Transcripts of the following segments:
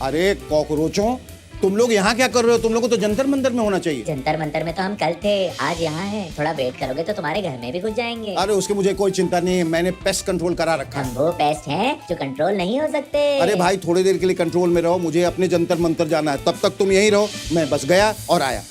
अरे कॉकरोचों, तुम लोग यहाँ क्या कर रहे हो? तुम लोगों को तो जंतर मंतर में होना चाहिए। जंतर मंतर में तो हम कल थे, आज यहाँ हैं। थोड़ा वेट करोगे तो तुम्हारे घर में भी घुस जाएंगे। अरे उसकी मुझे कोई चिंता नहीं है, मैंने पेस्ट कंट्रोल करा रखा है। हम वो पेस्ट हैं जो कंट्रोल नहीं हो सकते। अरे भाई थोड़ी देर के लिए कंट्रोल में रहो, मुझे अपने जंतर मंतर जाना है, तब तक तुम यहीं रहो। मैं बस गया और आया।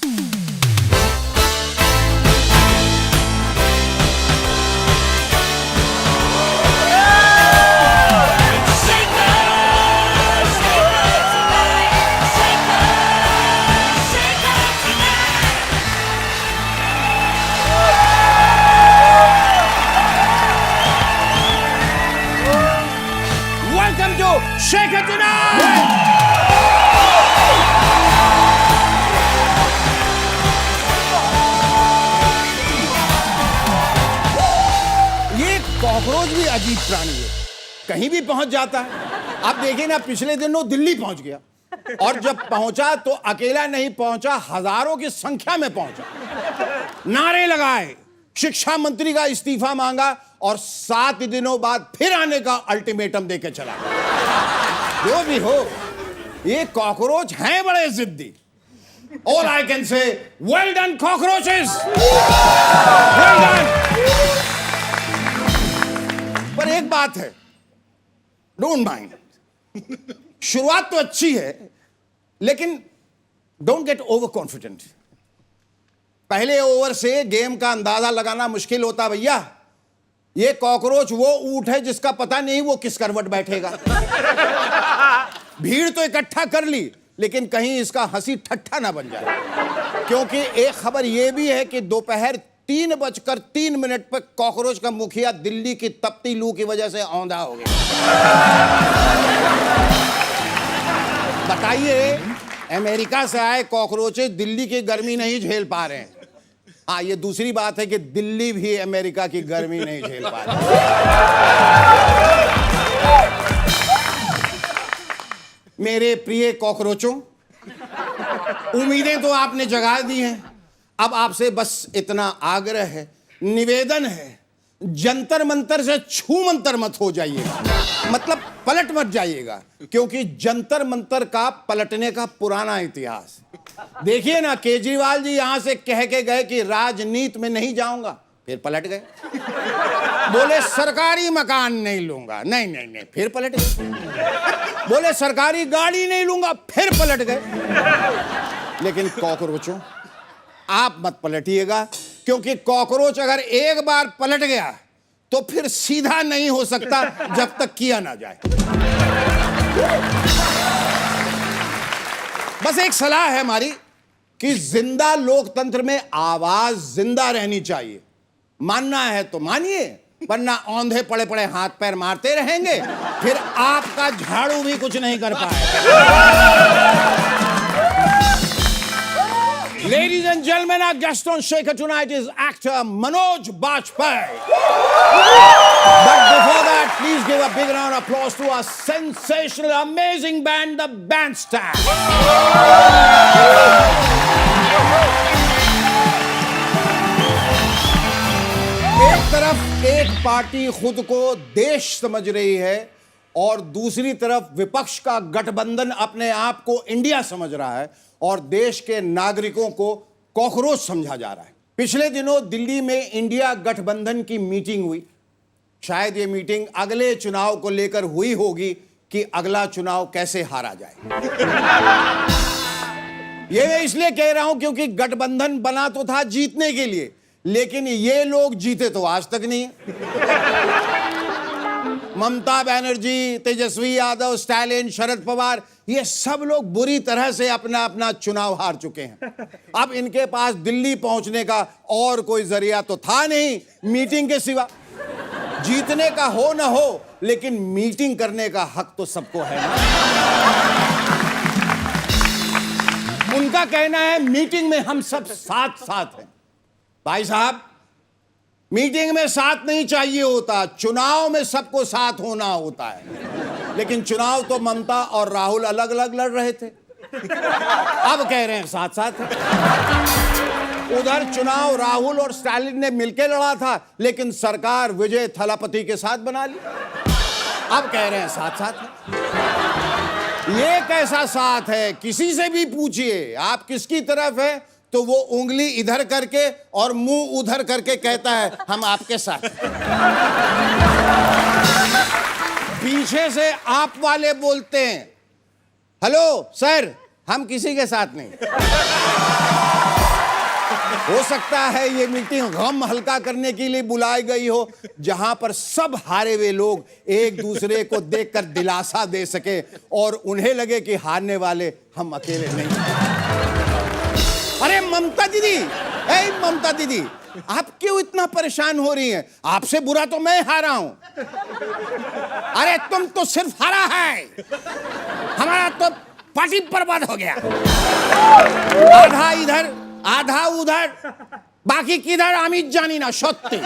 Welcome to Shake It Tonight! ये कॉकरोच भी अजीब प्राणी है, कहीं भी पहुंच जाता है। आप देखिए ना, पिछले दिनों दिल्ली पहुंच गया और जब पहुंचा तो अकेला नहीं पहुंचा, हजारों की संख्या में पहुंचा। नारे लगाए, शिक्षा मंत्री का इस्तीफा मांगा और 7 दिनों बाद फिर आने का अल्टीमेटम देके चला गया। जो भी हो, ये कॉकरोच हैं बड़े जिद्दी। All I can say, well done cockroaches! Well done! पर एक बात है, डोंट माइंड। शुरुआत तो अच्छी है, लेकिन डोंट गेट ओवर कॉन्फिडेंट। पहले ओवर से गेम का अंदाजा लगाना मुश्किल होता भैया। ये कॉकरोच वो ऊंट है जिसका पता नहीं वो किस करवट बैठेगा। भीड़ तो इकट्ठा कर ली, लेकिन कहीं इसका हंसी ठट्ठा ना बन जाए, क्योंकि एक खबर यह भी है कि दोपहर 3:03 पर कॉकरोच का मुखिया दिल्ली की तपती लू की वजह से औंधा हो गया। बताइए, अमेरिका से आए कॉकरोचेस दिल्ली की गर्मी नहीं झेल पा रहे हैं। हाँ, ये दूसरी बात है कि दिल्ली भी अमेरिका की गर्मी नहीं झेल पा रही। मेरे प्रिय कॉकरोचों, उम्मीदें तो आपने जगा दी हैं। अब आपसे बस इतना आग्रह है, निवेदन है, जंतर मंतर से छू मंतर मत हो जाइएगा, मतलब पलट मत जाइएगा, क्योंकि जंतर मंतर का पलटने का पुराना इतिहास। देखिए ना, केजरीवाल जी यहां से कह के गए कि राजनीति में नहीं जाऊंगा, फिर पलट गए। बोले सरकारी मकान नहीं लूंगा, नहीं नहीं नहीं, फिर पलट गए। बोले सरकारी गाड़ी नहीं लूंगा, फिर पलट गए। लेकिन कॉकरोचों, आप मत पलटिएगा, क्योंकि कॉकरोच अगर एक बार पलट गया तो फिर सीधा नहीं हो सकता जब तक किया ना जाए। बस एक सलाह है हमारी कि जिंदा लोकतंत्र में आवाज जिंदा रहनी चाहिए। मानना है तो मानिए, वरना औंधे पड़े पड़े हाथ पैर मारते रहेंगे, फिर आपका झाड़ू भी कुछ नहीं कर पाएगा। Ladies and gentlemen, our guest on Shaker tonight is actor Manoj Bajpayee. But before that, please give a big round of applause to our sensational, amazing band, the Bandstand. एक तरफ एक पार्टी खुद को देश समझ रही है और दूसरी तरफ विपक्ष का गठबंधन अपने आप को इंडिया समझ रहा है और देश के नागरिकों को कॉकरोच समझा जा रहा है। पिछले दिनों दिल्ली में इंडिया गठबंधन की मीटिंग हुई। शायद ये मीटिंग अगले चुनाव को लेकर हुई होगी कि अगला चुनाव कैसे हारा जाए। ये मैं इसलिए कह रहा हूं क्योंकि गठबंधन बना तो था जीतने के लिए, लेकिन ये लोग जीते तो आज तक नहीं। ममता बनर्जी, तेजस्वी यादव, स्टालिन, शरद पवार, ये सब लोग बुरी तरह से अपना अपना चुनाव हार चुके हैं। अब इनके पास दिल्ली पहुंचने का और कोई जरिया तो था नहीं मीटिंग के सिवा। जीतने का हो ना हो, लेकिन मीटिंग करने का हक तो सबको है ना। उनका कहना है मीटिंग में हम सब साथ साथ हैं। भाई साहब, मीटिंग में साथ नहीं चाहिए होता, चुनाव में सबको साथ होना होता है। लेकिन चुनाव तो ममता और राहुल अलग अलग लड़ रहे थे, अब कह रहे हैं साथ साथ। उधर चुनाव राहुल और स्टालिन ने मिलकर लड़ा था, लेकिन सरकार विजय थलापति के साथ बना ली, अब कह रहे हैं साथ साथ। ये कैसा साथ है? किसी से भी पूछिए आप किसकी तरफ है, तो वो उंगली इधर करके और मुंह उधर करके कहता है हम आपके साथ हैं। पीछे से आप वाले बोलते हैं हेलो सर, हम किसी के साथ नहीं। हो सकता है ये मीटिंग गम हल्का करने के लिए बुलाई गई हो, जहां पर सब हारे हुए लोग एक दूसरे को देखकर दिलासा दे सके और उन्हें लगे कि हारने वाले हम अकेले नहीं। अरे ममता दीदी, ममता दीदी, आप क्यों इतना परेशान हो रही हैं? आपसे बुरा तो मैं हारा हूं। अरे तुम तो सिर्फ हारा है, हमारा तो पार्टी बर्बाद हो गया। आधा इधर आधा उधर, बाकी किधर अमित जानी ना सत्य।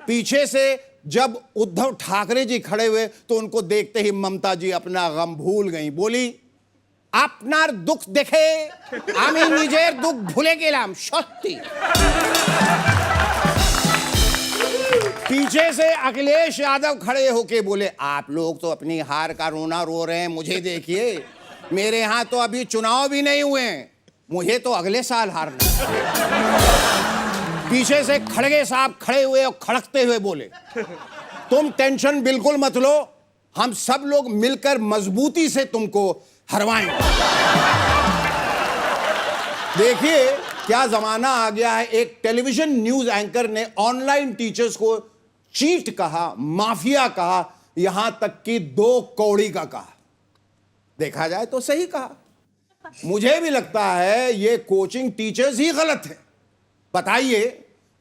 पीछे से जब उद्धव ठाकरे जी खड़े हुए तो उनको देखते ही ममता जी अपना गम भूल गई। बोली আপনার दुख देखे আমি নিজের दुख भूले गेलाम सत्य। पीछे से अखिलेश यादव खड़े होके बोले आप लोग तो अपनी हार का रोना रो रहे हैं, मुझे देखिए, मेरे यहां तो अभी चुनाव भी नहीं हुए हैं, मुझे तो अगले साल हारना। पीछे से खड़गे साहब खड़े हुए और खड़कते हुए बोले तुम टेंशन बिल्कुल मत लो, हम सब लोग मिलकर मजबूती से तुमको हरवाएंगे। देखिए क्या जमाना आ गया है। एक टेलीविजन न्यूज एंकर ने ऑनलाइन टीचर्स को चीट कहा, माफिया कहा, यहां तक कि 2 कौड़ी का कहा। देखा जाए तो सही कहा। मुझे भी लगता है ये कोचिंग टीचर्स ही गलत है। बताइए,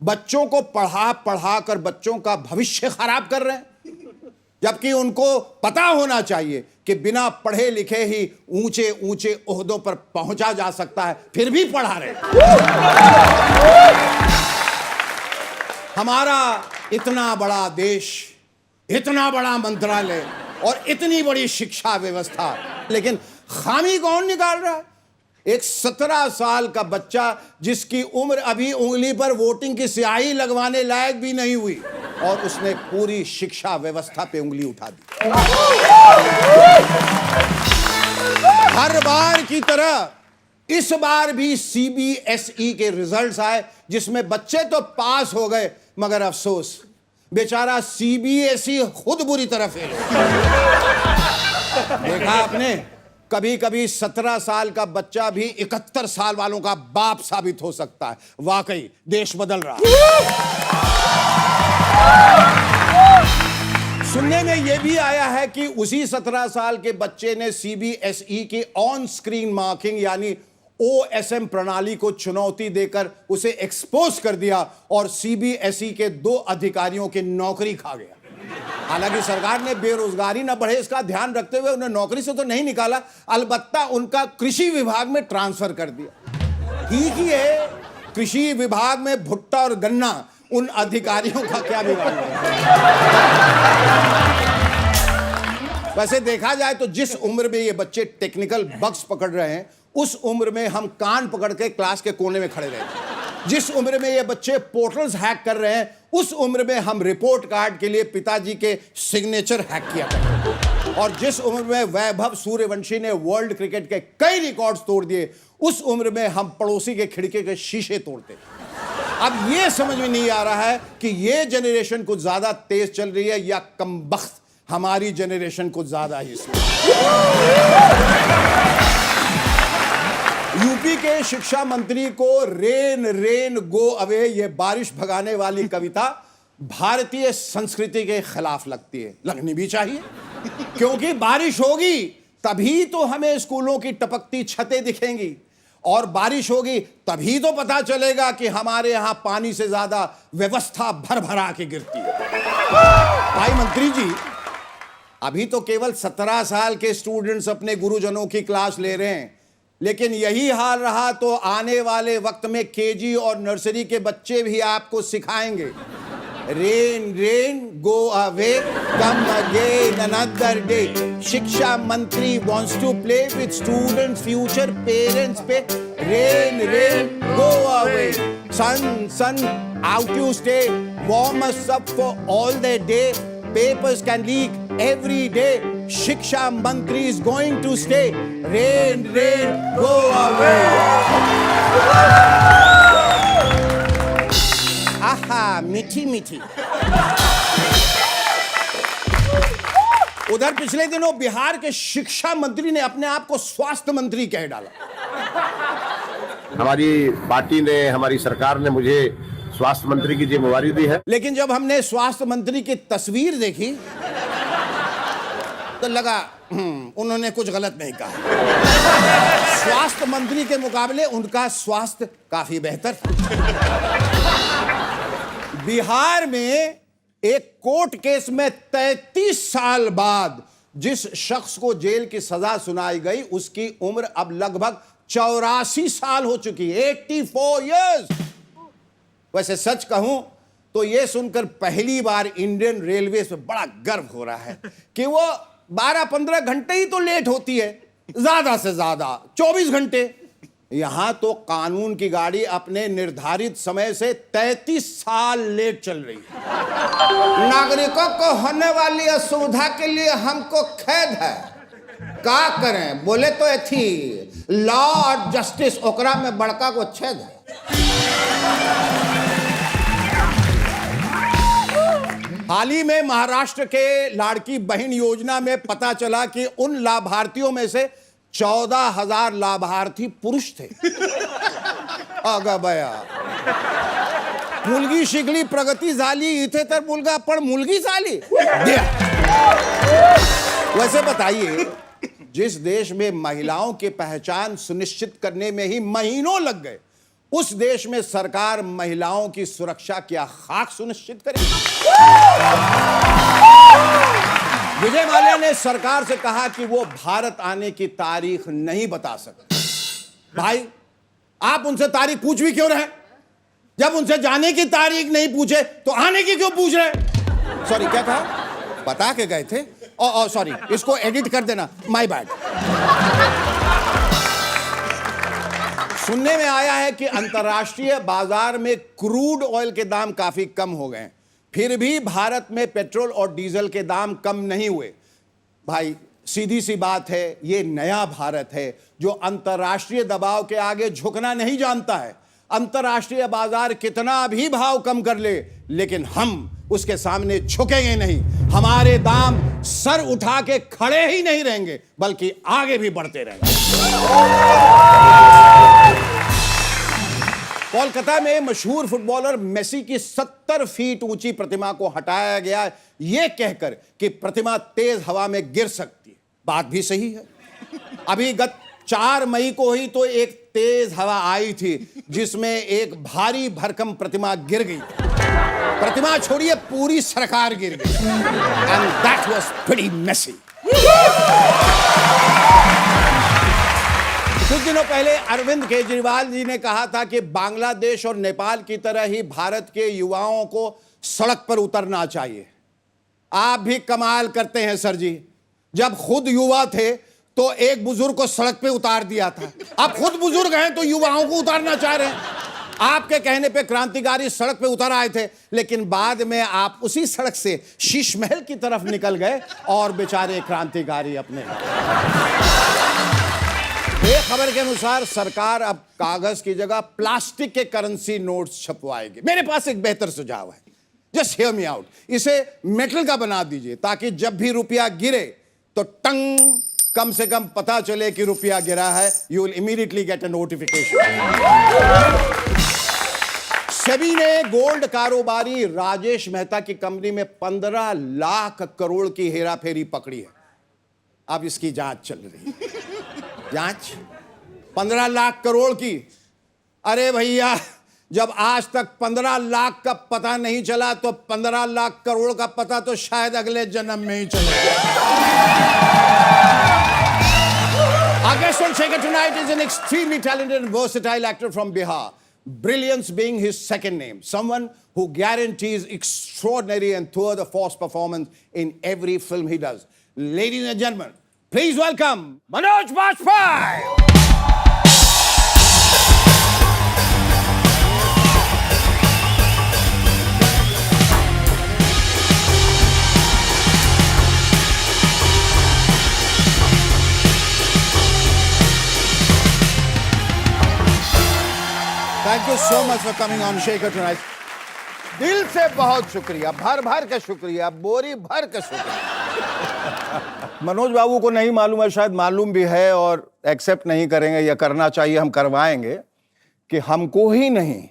बच्चों को पढ़ा पढ़ा कर बच्चों का भविष्य खराब कर रहे हैं, जबकि उनको पता होना चाहिए कि बिना पढ़े लिखे ही ऊंचे ऊंचे ओहदों पर पहुंचा जा सकता है, फिर भी पढ़ा रहे। हमारा इतना बड़ा देश, इतना बड़ा मंत्रालय और इतनी बड़ी शिक्षा व्यवस्था, लेकिन खामी कौन निकाल रहा है? एक 17 साल का बच्चा जिसकी उम्र अभी उंगली पर वोटिंग की स्याही लगवाने लायक भी नहीं हुई, और उसने पूरी शिक्षा व्यवस्था पे उंगली उठा दी। हर बार की तरह इस बार भी सीबीएसई के रिजल्ट्स आए, जिसमें बच्चे तो पास हो गए, मगर अफसोस बेचारा सीबीएसई खुद बुरी तरह फेल हो। देखा आपने, कभी कभी 17 साल का बच्चा भी 71 साल वालों का बाप साबित हो सकता है। वाकई देश बदल रहा है। सुनने में यह भी आया है कि उसी 17 साल के बच्चे ने सीबीएसई की ऑन स्क्रीन मार्किंग यानी ओएसएम प्रणाली को चुनौती देकर उसे एक्सपोज कर दिया और सीबीएसई के 2 अधिकारियों की नौकरी खा गया। हालांकि सरकार ने बेरोजगारी न बढ़े इसका ध्यान रखते हुए उन्हें नौकरी से तो नहीं निकाला, अलबत्ता उनका कृषि विभाग में ट्रांसफर कर दिया। ठीक ही है, कृषि विभाग में भुट्टा और गन्ना, उन अधिकारियों का क्या विभाग है? वैसे देखा जाए तो जिस उम्र में ये बच्चे टेक्निकल बग्स पकड़ रहे हैं, उस उम्र में हम कान पकड़ के क्लास के कोने में खड़े रहे। जिस उम्र में ये बच्चे पोर्टल्स हैक कर रहे हैं, उस उम्र में हम रिपोर्ट कार्ड के लिए पिताजी के सिग्नेचर हैक किया करते। और जिस उम्र में वैभव सूर्यवंशी ने वर्ल्ड क्रिकेट के कई रिकॉर्ड्स तोड़ दिए, उस उम्र में हम पड़ोसी के खिड़की के शीशे तोड़ते। अब ये समझ में नहीं आ रहा है कि ये जनरेशन कुछ ज्यादा तेज चल रही है या कमबख्त हमारी जनरेशन कुछ ज्यादा ही। यूपी के शिक्षा मंत्री को रेन रेन गो अवे, ये बारिश भगाने वाली कविता भारतीय संस्कृति के खिलाफ लगती है। लगनी भी चाहिए, क्योंकि बारिश होगी तभी तो हमें स्कूलों की टपकती छतें दिखेंगी, और बारिश होगी तभी तो पता चलेगा कि हमारे यहां पानी से ज्यादा व्यवस्था भर भरा के गिरती है। भाई मंत्री जी, अभी तो केवल 17 साल के स्टूडेंट्स अपने गुरुजनों की क्लास ले रहे हैं, लेकिन यही हाल रहा तो आने वाले वक्त में केजी और नर्सरी के बच्चे भी आपको सिखाएंगे। Rain rain go away come again another day. शिक्षा मंत्री wants to play with students future parents पे। Rain rain go away, sun sun out you stay, warm us up for all the day, papers can leak every day, शिक्षा मंत्री is going to stay, rain rain go away. आहा, मीठी मीठी। उधर पिछले दिनों बिहार के शिक्षा मंत्री ने अपने आप को स्वास्थ्य मंत्री कह डाला। हमारी पार्टी ने, हमारी सरकार ने मुझे स्वास्थ्य मंत्री की जिम्मेवारी दी है। लेकिन जब हमने स्वास्थ्य मंत्री की तस्वीर देखी तो लगा उन्होंने कुछ गलत नहीं कहा। स्वास्थ्य मंत्री के मुकाबले उनका स्वास्थ्य काफी बेहतर था। बिहार में एक कोर्ट केस में 33 साल बाद जिस शख्स को जेल की सजा सुनाई गई, उसकी उम्र अब लगभग 84 साल हो चुकी है, 84 इयर्स। वैसे सच कहूं तो यह सुनकर पहली बार इंडियन रेलवे से बड़ा गर्व हो रहा है कि वो 12-15 घंटे ही तो लेट होती है, ज्यादा से ज्यादा 24 घंटे। यहां तो कानून की गाड़ी अपने निर्धारित समय से 33 साल लेट चल रही है। नागरिकों को होने वाली असुविधा के लिए हमको खेद है। क्या करें, बोले तो थी लॉ और जस्टिस, ओकरा में बड़का को छेद है। हाल ही में महाराष्ट्र के लाड़की बहन योजना में पता चला कि उन लाभार्थियों में से 14,000 लाभार्थी पुरुष थे। आगा बया, मुलगी शिकली, प्रगती झाली, इथे तर मुलगा पण मुलगी झाली। वैसे बताइए, जिस देश में महिलाओं की पहचान सुनिश्चित करने में ही महीनों लग गए, उस देश में सरकार महिलाओं की सुरक्षा क्या खाक सुनिश्चित करेगी? विजय माल्या ने सरकार से कहा कि वो भारत आने की तारीख नहीं बता सकते। भाई, आप उनसे तारीख पूछ भी क्यों रहे? जब उनसे जाने की तारीख नहीं पूछे तो आने की क्यों पूछ रहे? सॉरी, क्या कहा? बता के गए थे। सॉरी, इसको एडिट कर देना, माय बैड। सुनने में आया है कि अंतर्राष्ट्रीय बाजार में क्रूड ऑयल के दाम काफी कम हो गए, फिर भी भारत में पेट्रोल और डीजल के दाम कम नहीं हुए। भाई, सीधी सी बात है, ये नया भारत है जो अंतर्राष्ट्रीय दबाव के आगे झुकना नहीं जानता है। अंतर्राष्ट्रीय बाजार कितना भी भाव कम कर ले, लेकिन हम उसके सामने झुकेंगे नहीं। हमारे दाम सर उठा के खड़े ही नहीं रहेंगे, बल्कि आगे भी बढ़ते रहेंगे। कोलकाता में मशहूर फुटबॉलर मेसी की 70 फीट ऊंची प्रतिमा को हटाया गया, यह कहकर कि प्रतिमा तेज हवा में गिर सकती है। बात भी सही है। अभी गत 4 मई को ही तो एक तेज हवा आई थी जिसमें एक भारी भरकम प्रतिमा गिर गई। प्रतिमा छोड़िए, पूरी सरकार गिर गई। And that was pretty messy. कुछ दिनों पहले अरविंद केजरीवाल जी ने कहा था कि बांग्लादेश और नेपाल की तरह ही भारत के युवाओं को सड़क पर उतरना चाहिए। आप भी कमाल करते हैं सर जी। जब खुद युवा थे तो एक बुजुर्ग को सड़क पे उतार दिया था, अब खुद बुजुर्ग हैं तो युवाओं को उतारना चाह रहे हैं। आपके कहने पे क्रांतिकारी सड़क पे उतर आए थे, लेकिन बाद में आप उसी सड़क से शीश महल की तरफ निकल गए और बेचारे क्रांतिकारी अपने। एक खबर के अनुसार सरकार अब कागज की जगह प्लास्टिक के करेंसी नोट्स छपवाएगी। मेरे पास एक बेहतर सुझाव है, जस्ट हियर मी आउट। इसे मेटल का बना दीजिए ताकि जब भी रुपया गिरे तो टंग, कम से कम पता चले कि रुपया गिरा है। You will immediately get a notification. SEBI ने गोल्ड कारोबारी राजेश मेहता की कंपनी में 15 लाख करोड़ की हेराफेरी पकड़ी है। अब इसकी जांच चल रही है। जांच 15 लाख करोड़ की। अरे भैया, जब आज तक 15 लाख का पता नहीं चला तो 15 लाख करोड़ का पता तो शायद अगले जन्म में ही चलेगा। Our guest on Shake It Tonight is an extremely talented and versatile actor from Bihar. Brilliance being his second name. Someone who guarantees extraordinary and tour de force performance in every film he does. Ladies and gentlemen, please welcome Manoj Bajpayee. You so much for coming on Shekhar tonight. दिल से बहुत शुक्रिया, भर भर के शुक्रिया, बोरी भर के शुक्रिया। मनोज बाबू को नहीं मालूम है, शायद मालूम भी है और एक्सेप्ट नहीं करेंगे, या करना चाहिए, हम करवाएंगे कि हमको ही नहीं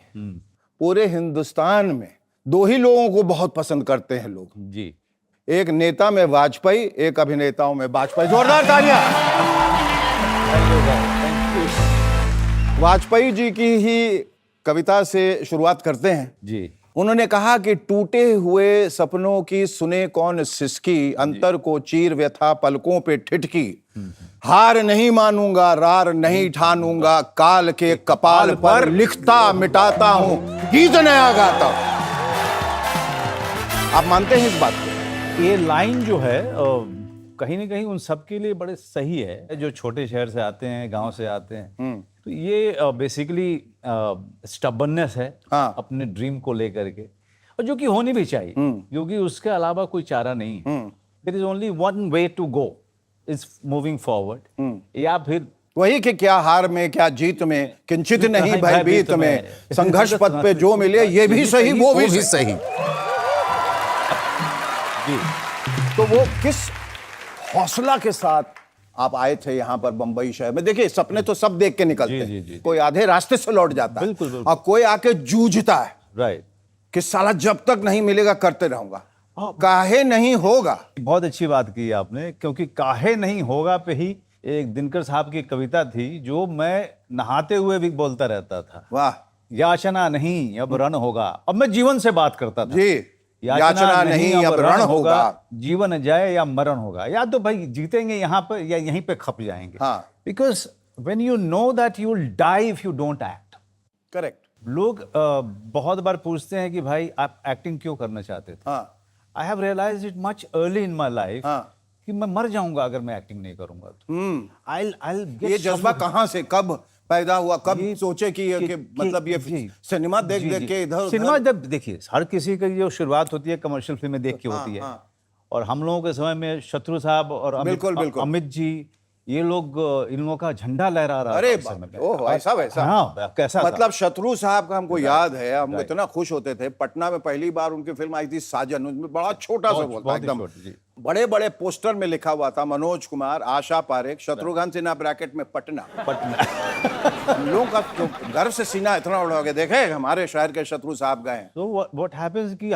पूरे हिंदुस्तान में दो ही लोगों को बहुत पसंद करते हैं लोग जी। एक नेता में वाजपेयी, एक अभिनेताओं में वाजपेयी। जोरदार तालियां। वाजपेयी जी की ही कविता से शुरुआत करते हैं जी। उन्होंने कहा कि टूटे हुए सपनों की सुने कौन सिसकी, अंतर को चीर व्यथा पलकों पे ठिठकी, हार नहीं मानूंगा रार नहीं ठानूंगा, काल के कपाल पर लिखता मिटाता हूं, गीत नया गाता हूं। आप मानते हैं इस बात को? ये लाइन जो है कहीं ना कहीं उन सब के लिए बड़े सही है जो छोटे शहर से आते हैं, गांव से आते हैं। तो ये बेसिकली स्टबर्ननेस है हाँ। अपने ड्रीम को लेकर के, और जो कि होनी भी चाहिए, क्योंकि उसके अलावा कोई चारा नहीं है। There is only one way to go, is moving forward. या फिर वही कि क्या हार में क्या जीत में, किंचित नहीं भयभीत में, संघर्ष पथ पे जो मिले ये भी सही वो भी सही। जी। तो वो किस हौसला के साथ आप आए थे यहाँ पर बंबई शहर में? देखिए सपने तो सब देख के निकलते जी, हैं, जी। कोई आधे रास्ते से लौट जाता है, बिल्कुल, बिल्कुल। और कोई आके जूझता है राइट। कि साला जब तक नहीं मिलेगा करते रहूंगा, काहे नहीं होगा। बहुत अच्छी बात की आपने, क्योंकि काहे नहीं होगा पे ही एक दिनकर साहब की कविता थी जो मैं नहाते हुए भी बोलता रहता था। वाह याचना नहीं अब रण होगा। अब मैं जीवन से बात करता था जी। याचना नहीं अब रण होगा, जीवन जाए या मरण होगा। या तो भाई जीतेंगे यहाँ पर या यहीं पे खप जाएंगे। हाँ। Because when you know that you will die if you don't act. Correct. लोग बहुत बार पूछते हैं कि भाई आप एक्टिंग क्यों करना चाहते थे। हाँ I have realised it much early in my life हाँ। कि मैं मर जाऊंगा अगर मैं एक्टिंग नहीं करूंगा तो। I'll ये जज्बा कहाँ से कब पैदा हुआ, कब ये- सोचे कि मतलब ये जी। सिनेमा देख जी, देख जी। के इधर सिनेमा उधर। जब देखिए हर किसी की जो शुरुआत होती है कमर्शियल फिल्में देख के होती है। हाँ। और हम लोगों के समय में शत्रु साहब और बिल्कुल, बिल्कुल। अमित जी, ये लोग इन लोगों का झंडा लहरा रहा अरे था उस समय में। ओह ऐसा वैसा। हाँ, कैसा था? मतलब शत्रु साहब का हमको याद है, हम इतना खुश होते थे। पटना में पहली बार उनकी फिल्म आई थी साजन, उसमें बड़ा छोटा सा बोलता बहुत ही एकदम, छोटी, जी। बड़े बड़े पोस्टर में लिखा हुआ था मनोज कुमार, आशा पारेख, शत्रुघ्न सिन्हा ब्रैकेट में पटना। हम लोगों का तो गर्व से सीना इतना उड़ा के देखे हमारे शहर के शत्रु साहब गए। तो व्हाट हैपेंस कि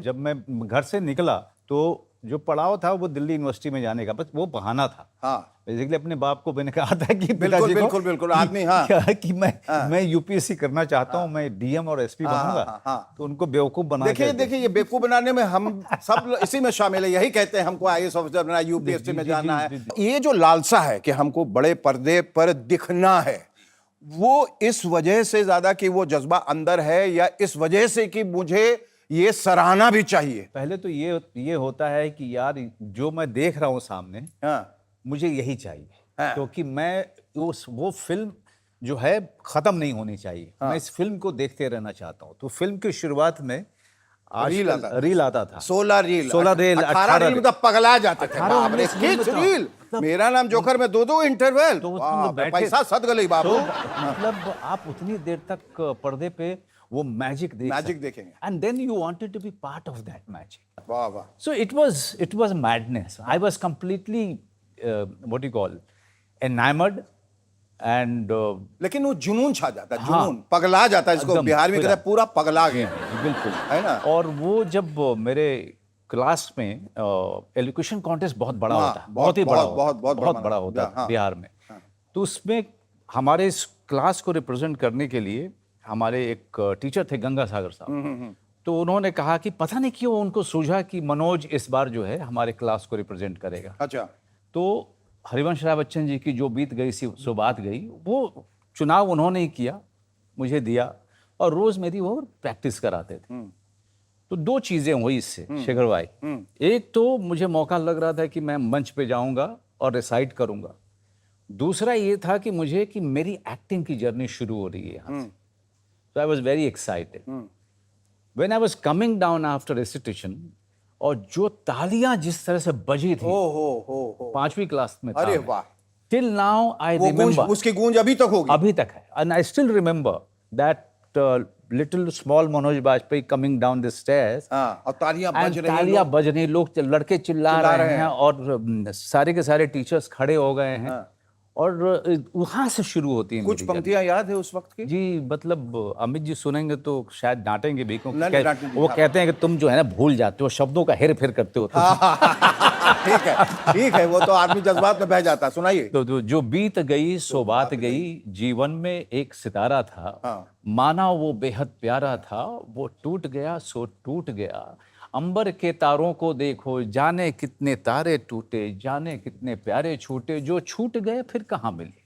जब मैं घर से निकला तो जो पड़ाव था वो दिल्ली यूनिवर्सिटी में जाने का, बस वो बहाना था। हाँ बेसिकली अपने बाप को मैंने कहा था कि बिल्कुल बिल्कुल बिल्कुल आदमी। हाँ कि मैं यूपीएससी करना चाहता हूँ, मैं डीएम और एसपी बनूंगा। हाँ। तो उनको बेवकूफ बना देखिए देखिए ये बेवकूफ बनाने में हम सब इसी में शामिल है। यही कहते हैं हमको आईएएस ऑफिसर बनना, यूपीएससी में जाना है। ये जो लालसा है कि हमको बड़े पर्दे पर दिखना है, वो इस वजह से ज्यादा कि वो जज्बा अंदर है, या इस वजह से कि मुझे ये सराहना भी चाहिए? पहले तो ये होता है कि यार जो मैं देख रहा हूँ सामने, हाँ मुझे यही चाहिए। हाँ। क्योंकि मैं वो फिल्म जो है खत्म नहीं होनी चाहिए। मैं इस फिल्म को देखते रहना चाहता हूँ। तो फिल्म की शुरुआत में रील आता था। 16 रील, 18 रील तो पगला जाते थे। 18 बाप रे, 19 रील किस में था। रील? मेरा नाम जोकर में 2-2 इंटरवल। तो वाह, बैठे- पैसा सद गली बाबू। तो मतलब आप उतनी देर तक पर्दे पे वो मैजिक देखेंगे। And then you wanted to be part of that magic. वाह वाह। So it was madness. I was completely what do you call enamored and लेकिन वो जुनून छा जाता है, हाँ। जुनून पगला जाता है, इसको एकदम बिहार में कहते हैं पूरा पगला गया। बिल्कुल है ना? और वो जब मेरे क्लास में एलोक्यूशन कॉन्टेस्ट बहुत बड़ा हाँ, होता है, बहुत- बहुत ही बड़ा बहुत- होता है, बहुत- बहुत बहुत बड़ा बड़ा होता है हाँ। बिहार में। तो उसमें हमारे इस क्लास को रिप्रेजेंट करने के लिए हमारे एक टीचर थे गंगा सागर साहब। तो उन्होंने कहा कि पता नहीं क्यों उनको सूझा कि मनोज इस बार जो है हमारे क्लास को रिप्रेजेंट करेगा। अच्छा। तो हरिवंश राय बच्चन जी की जो बीत गई सो बात गई, वो चुनाव उन्होंने ही किया, मुझे दिया, और रोज मेरी वो प्रैक्टिस कराते थे। तो दो चीजें हुई इससे शेखर भाई। एक तो मुझे मौका लग रहा था कि मैं मंच पे जाऊंगा और रिसाइट करूंगा। दूसरा ये था कि मुझे कि मेरी एक्टिंग की जर्नी शुरू हो रही है यहाँ से। So I was very excited. When I was coming down after recitation, और जो तालियां जिस तरह से बजी थी, हो 5वीं क्लास में था अरे मैं। वाह। Till now I वो गूंज, remember, उसकी गूंज अभी तक होगी। अभी तक है, and I still remember that little small Manoj Bajpayee coming down the stairs. हाँ, और तालियां बज रही हैं, तालियां बज रही, लड़के चिल्ला रहे हैं और सारे के सारे टीचर्स खड़े हो गए हैं और वहां से शुरू होती है कुछ मेरी पंक्तियां याद है उस वक्त की? जी मतलब अमित जी सुनेंगे तो शायद डांटेंगे भी क्योंकि नहीं, डांटें जी, वो हाँ। कहते हैं कि तुम जो है ना भूल जाते हो, शब्दों का हेर फेर करते हो। ठीक है, वो तो आदमी जज्बात में बह जाता है। सुनाइए। तो जो बीत गई सो बात गई, जीवन में एक सितारा था, हाँ। माना वो बेहद प्यारा था, वो टूट गया सो टूट गया। अंबर के तारों को देखो, जाने कितने तारे टूटे, जाने कितने प्यारे छूटे। जो छूट गए फिर कहाँ मिले,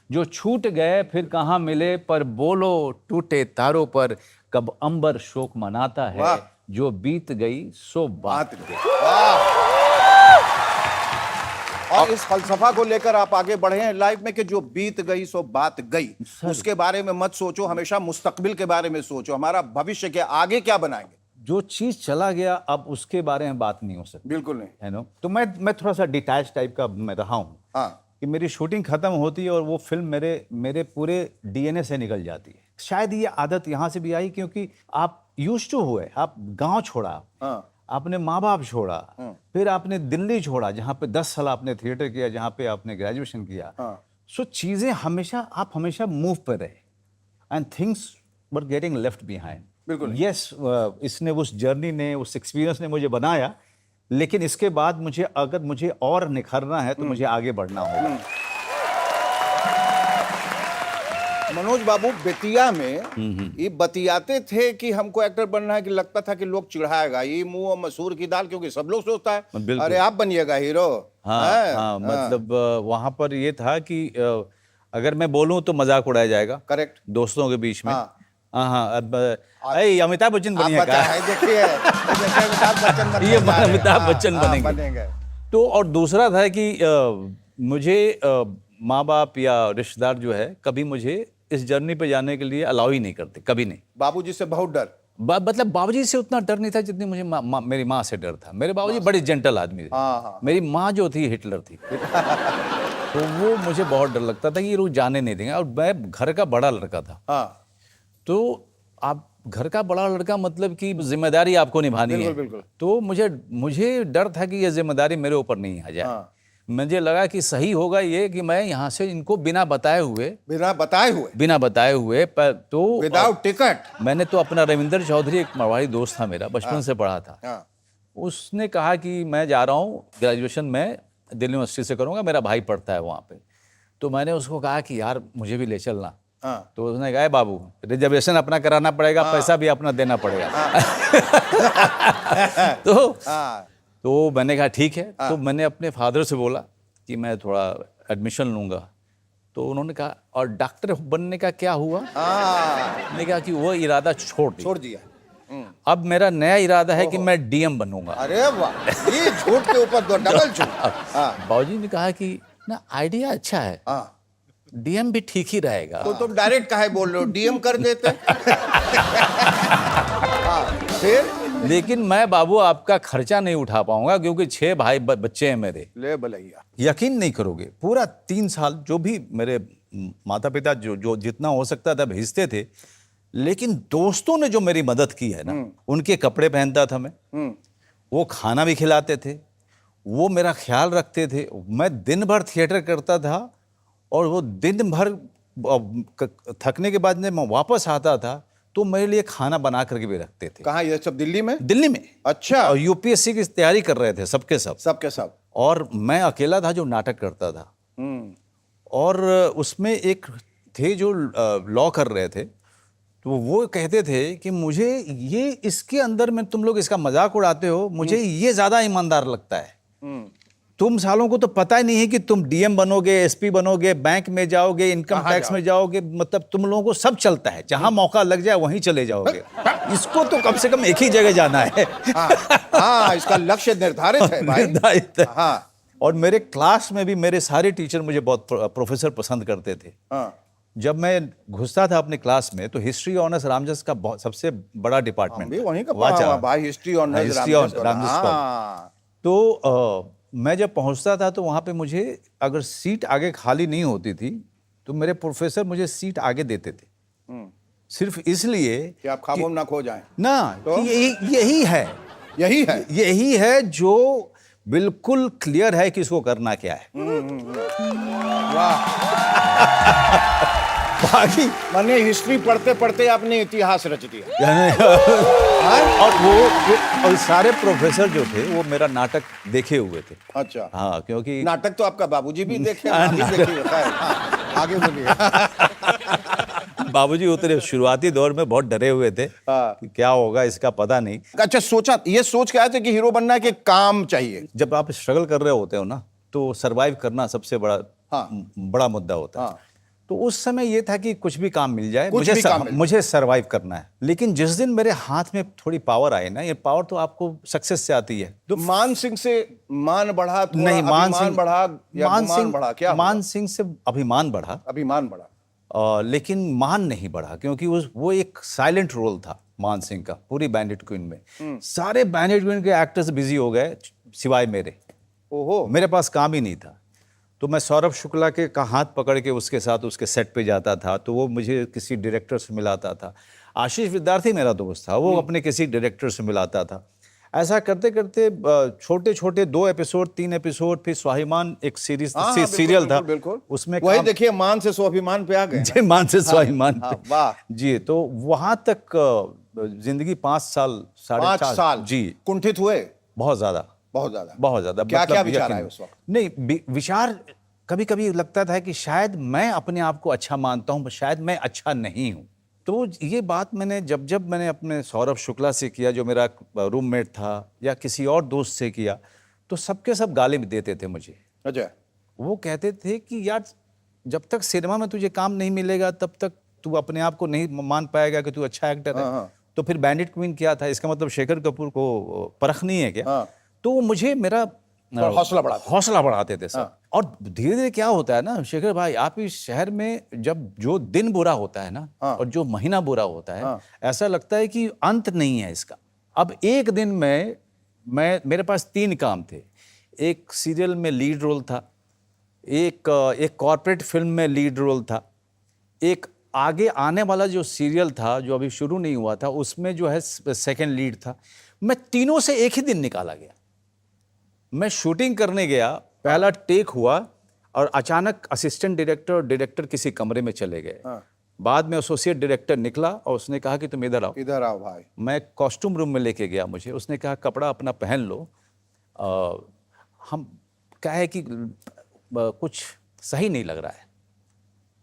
जो छूट गए फिर कहाँ मिले, पर बोलो टूटे तारों पर कब अंबर शोक मनाता है। वाह। जो बीत गई सो बात गई। वाह। और इस फलसफा को लेकर आप आगे बढ़े हैं लाइफ में कि जो बीत गई सो बात गई, उसके बारे में मत सोचो, हमेशा मुस्तकबिल के बारे में सोचो, हमारा भविष्य के आगे क्या बनाएंगे। जो चीज चला गया अब उसके बारे में बात नहीं हो सकती, बिल्कुल नहीं है ना। तो मैं थोड़ा सा डिटैच टाइप का मैं रहा हूँ हाँ कि मेरी शूटिंग खत्म होती है और वो फिल्म मेरे पूरे डीएनए से निकल जाती है। शायद ये आदत यहाँ से भी आई क्योंकि आप यूज्ड टू हुए, आप गांव छोड़ा, हाँ आपने माँ बाप छोड़ा, फिर आपने दिल्ली छोड़ा जहाँ पे 10 साल आपने थिएटर किया, जहाँ पे आपने ग्रेजुएशन किया। सो चीज़ें आप हमेशा मूव पर रहे and things were getting left behind. बिल्कुल यस, इसने उस जर्नी ने, उस एक्सपीरियंस ने मुझे बनाया, लेकिन इसके बाद अगर मुझे और निखरना है तो मुझे आगे बढ़ना होगा। मनोज बाबू, बेतिया में ये बतियाते थे कि हमको एक्टर बनना है कि लगता था कि लोग चिढ़ाएगा, ये मुंह और मसूर की दाल, क्योंकि सब लोग सोचता है बिल्कुल। अरे आप बनिएगा हीरो। हाँ, मतलब वहां पर ये था कि अगर मैं बोलूं तो मजाक उड़ाया जाएगा करेक्ट दोस्तों के बीच में। हाँ। हाँ, अब अमिताभ बच्चन बनिए का देखिए अमिताभ बच्चन बनने ये जा रहे हैं। अमिताभ हाँ, बच्चन हाँ, बनेंगे। तो और दूसरा था कि मुझे माँ बाप या रिश्तेदार जो है कभी मुझे इस जर्नी पे जाने के लिए अलाउ ही नहीं करते, कभी नहीं। बाबूजी से बहुत डर? मतलब बाबूजी से उतना डर नहीं था जितनी मुझे मेरी माँ से डर था। मेरे बाबूजी बड़े जेंटल आदमी थे। हाँ। मेरी माँ जो थी हिटलर थी। तो वो मुझे बहुत डर लगता था कि ये लोग जाने नहीं देंगे। और मैं घर का बड़ा लड़का था। हाँ। तो आप घर का बड़ा लड़का मतलब कि जिम्मेदारी आपको निभानी है। बिल्कुल। तो मुझे डर था कि ये जिम्मेदारी मेरे ऊपर नहीं आ जाए। हाँ। मुझे लगा कि सही होगा ये कि मैं यहाँ से इनको बिना बताए हुए तो विदाउट टिकट। मैंने तो अपना रविंदर चौधरी, एक मरवाड़ी दोस्त था मेरा, बचपन से पढ़ा था। हाँ। उसने कहा कि मैं जा रहा हूँ ग्रेजुएशन में दिल्ली यूनिवर्सिटी से करूँगा, मेरा भाई पढ़ता है वहाँ पे। तो मैंने उसको कहा कि यार मुझे भी ले चलना। हाँ। तो उसने कहा बाबू रिजर्वेशन अपना कराना पड़ेगा, पैसा भी अपना देना पड़ेगा। तो मैंने कहा ठीक है। तो मैंने अपने फादर से बोला कि मैं थोड़ा एडमिशन लूँगा। तो उन्होंने कहा और डॉक्टर बनने का क्या हुआ? मैंने कहा कि वो इरादा छोड़ दिया। अब मेरा नया इरादा है कि मैं डीएम बनूंगा। अरे वाह, ये झूठ के ऊपर दो डबल झूठ। बाबूजी ने कहा कि ना आइडिया अच्छा है, डीएम भी ठीक ही रहेगा। तो तुम डायरेक्ट काहे बोल रहे हो, डीएम कर देते। फिर लेकिन मैं बाबू आपका खर्चा नहीं उठा पाऊंगा क्योंकि 6 भाई बच्चे हैं मेरे। ले भलैया, यकीन नहीं करोगे, पूरा 3 साल जो भी मेरे माता पिता जो जितना हो सकता था भेजते थे, लेकिन दोस्तों ने जो मेरी मदद की है ना, उनके कपड़े पहनता था मैं, वो खाना भी खिलाते थे, वो मेरा ख्याल रखते थे। मैं दिन भर थिएटर करता था और वो दिन भर थकने के बाद जब मैं वापस आता था तो मेरे लिए खाना बना करके भी रखते थे। कहाँ ये सब? दिल्ली में? दिल्ली में। अच्छा। और यूपीएससी की तैयारी कर रहे थे सबके सब। और मैं अकेला था जो नाटक करता था। और उसमें एक थे जो लॉ कर रहे थे, तो वो कहते थे कि मुझे ये इसके अंदर में तुम लोग इसका मजाक उड़ाते हो, मुझे ये ज्यादा ईमानदार लगता है। तुम सालों को तो पता ही नहीं है कि तुम डीएम बनोगे, एसपी बनोगे, बैंक में जाओगे, इनकम टैक्स में जाओगे, मतलब तुम लोगों को सब चलता है, जहां मौका लग जाए वहीं चले जाओगे। इसको तो कम से कम एक ही जगह जाना है। हाँ, इसका लक्ष्य निर्धारित है भाई। निर्धारित है। हाँ। और मेरे क्लास में भी मेरे सारे टीचर मुझे बहुत प्रोफेसर पसंद करते थे। जब मैं घुसता था अपने क्लास में तो हिस्ट्री ऑनर्स रामजस का सबसे बड़ा डिपार्टमेंट वहीं का भाई, हिस्ट्री ऑनर्स रामजस। तो मैं जब पहुंचता था तो वहाँ पे मुझे अगर सीट आगे खाली नहीं होती थी तो मेरे प्रोफेसर मुझे सीट आगे देते थे। सिर्फ इसलिए कि आप ख्वाबों में ना खो जाएं। ना तो? कि यही है, यही है जो बिल्कुल क्लियर है कि इसको करना क्या है। वाह। बाकी मैंने हिस्ट्री पढ़ते पढ़ते आपने इतिहास रच दिया। और वो और सारे प्रोफेसर जो थे वो मेरा नाटक देखे हुए थे। अच्छा। हाँ, क्योंकि नाटक तो आपका बाबूजी भी देखे, आप भी देखिए। खैर, हाँ, आगे बोलिए। बाबूजी उतरे शुरुआती दौर में बहुत डरे हुए थे कि क्या होगा इसका पता नहीं। अच्छा, ये सोच के आए थे कि हीरो बनना है कि काम चाहिए? जब आप स्ट्रगल कर रहे होते हो ना तो सरवाइव करना सबसे बड़ा मुद्दा होता है। हाँ। तो उस समय ये था कि कुछ भी काम मिल जाए, कुछ भी काम मिल जाए। मुझे सरवाइव करना है। लेकिन जिस दिन मेरे हाथ में थोड़ी पावर आई ना, ये पावर तो आपको सक्सेस से आती है। तो मान सिंह से मान बढ़ा, थोड़ा नहीं, अभिमान बढ़ा या गुमान बढ़ा? क्या मान सिंह से अभिमान बढ़ा, अभिमान बढ़ा। लेकिन मान नहीं बढ़ा, क्योंकि वो एक साइलेंट रोल था मान सिंह का पूरी बैंडिट क्वीन में। सारे बैंडिट क्वीन के एक्टर्स बिजी हो गए सिवाय मेरे। ओहो। मेरे पास काम ही नहीं था। तो मैं सौरभ शुक्ला के का हाथ पकड़ के उसके साथ उसके सेट पे जाता था, तो वो मुझे किसी डायरेक्टर से मिलाता था। आशीष विद्यार्थी मेरा दोस्त था, वो अपने किसी डायरेक्टर से मिलाता था। ऐसा करते करते छोटे छोटे 2 एपिसोड 3 एपिसोड, फिर स्वाभिमान एक सीरियल था, उसमें वही देखिए, मान से स्वाभिमान पे आ गए। मान से स्वाभिमान हाँ, वाह जी। तो वहां तक जिंदगी 5 साल 5 साल जी कुंठित हुए। बहुत ज्यादा। क्या क्या विचार आए उस वक्त? नहीं, विचार कभी कभी लगता था कि शायद मैं अपने आप को अच्छा मानता हूं, शायद मैं अच्छा नहीं हूं। तो ये बात मैंने जब मैंने अपने सौरभ शुक्ला से किया, जो मेरा रूममेट था, या किसी और दोस्त से किया, तो सबके सब गाली देते थे मुझे। अच्छा। वो कहते थे कि यार जब तक सिनेमा में तुझे काम नहीं मिलेगा तब तक तू अपने आप को नहीं मान पाएगा कि तू अच्छा एक्टर है। हाँ। तो फिर बैंडिट क्वीन क्या था, इसका मतलब शेखर कपूर को परख नहीं है क्या? हाँ। तो वो मुझे मेरा हौसला बढ़ाते थे सब। और धीरे धीरे क्या होता है ना शेखर भाई, आप इस शहर में जब जो दिन बुरा होता है ना, और जो महीना बुरा होता है, ऐसा लगता है कि अंत नहीं है इसका। अब एक दिन में मेरे पास 3 काम थे। एक सीरियल में लीड रोल था, एक कॉर्पोरेट फिल्म में लीड रोल था, एक आगे आने वाला जो सीरियल था जो अभी शुरू नहीं हुआ था उसमें जो है सेकंड लीड था। मैं तीनों से एक ही दिन निकाला गया। मैं शूटिंग करने गया, पहला टेक हुआ और अचानक असिस्टेंट डायरेक्टर और डायरेक्टर किसी कमरे में चले गए। बाद में एसोसिएट डायरेक्टर निकला और उसने कहा कि तुम इधर आओ भाई। मैं कॉस्ट्यूम रूम में लेके गया मुझे। उसने कहा कपड़ा अपना पहन लो, हम क्या है कि कुछ सही नहीं लग रहा है।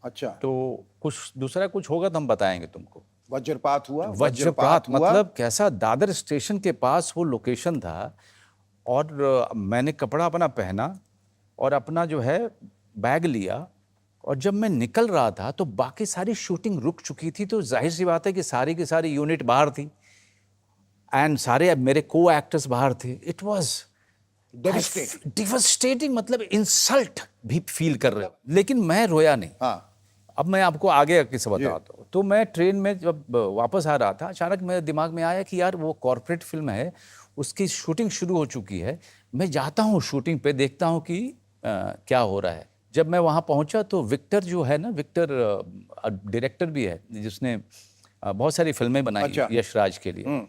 अच्छा। तो कुछ दूसरा कुछ होगा तो हम बताएंगे तुमको। वज्रपात हुआ। मतलब कैसा, दादर स्टेशन के पास वो लोकेशन था, और मैंने कपड़ा अपना पहना और अपना जो है बैग लिया, और जब मैं निकल रहा था तो बाकी सारी शूटिंग रुक चुकी थी। तो जाहिर सी बात है कि सारी की सारी यूनिट बाहर थी एंड सारे मेरे को एक्टर्स बाहर थे। इट वाज डिवास्टेटिंग, मतलब इंसल्ट भी फील कर रहे हो। लेकिन मैं रोया नहीं। हाँ। अब मैं आपको आगे किस्सा बताता हूँ। तो मैं ट्रेन में जब वापस आ रहा था, अचानक मेरे दिमाग में आया कि यार वो कॉर्पोरेट फिल्म है, उसकी शूटिंग शुरू हो चुकी है, मैं जाता हूँ शूटिंग पे, देखता हूँ कि क्या हो रहा है। जब मैं वहाँ पहुँचा तो विक्टर जो है ना, विक्टर डायरेक्टर भी है जिसने बहुत सारी फिल्में बनाई यशराज के लिए।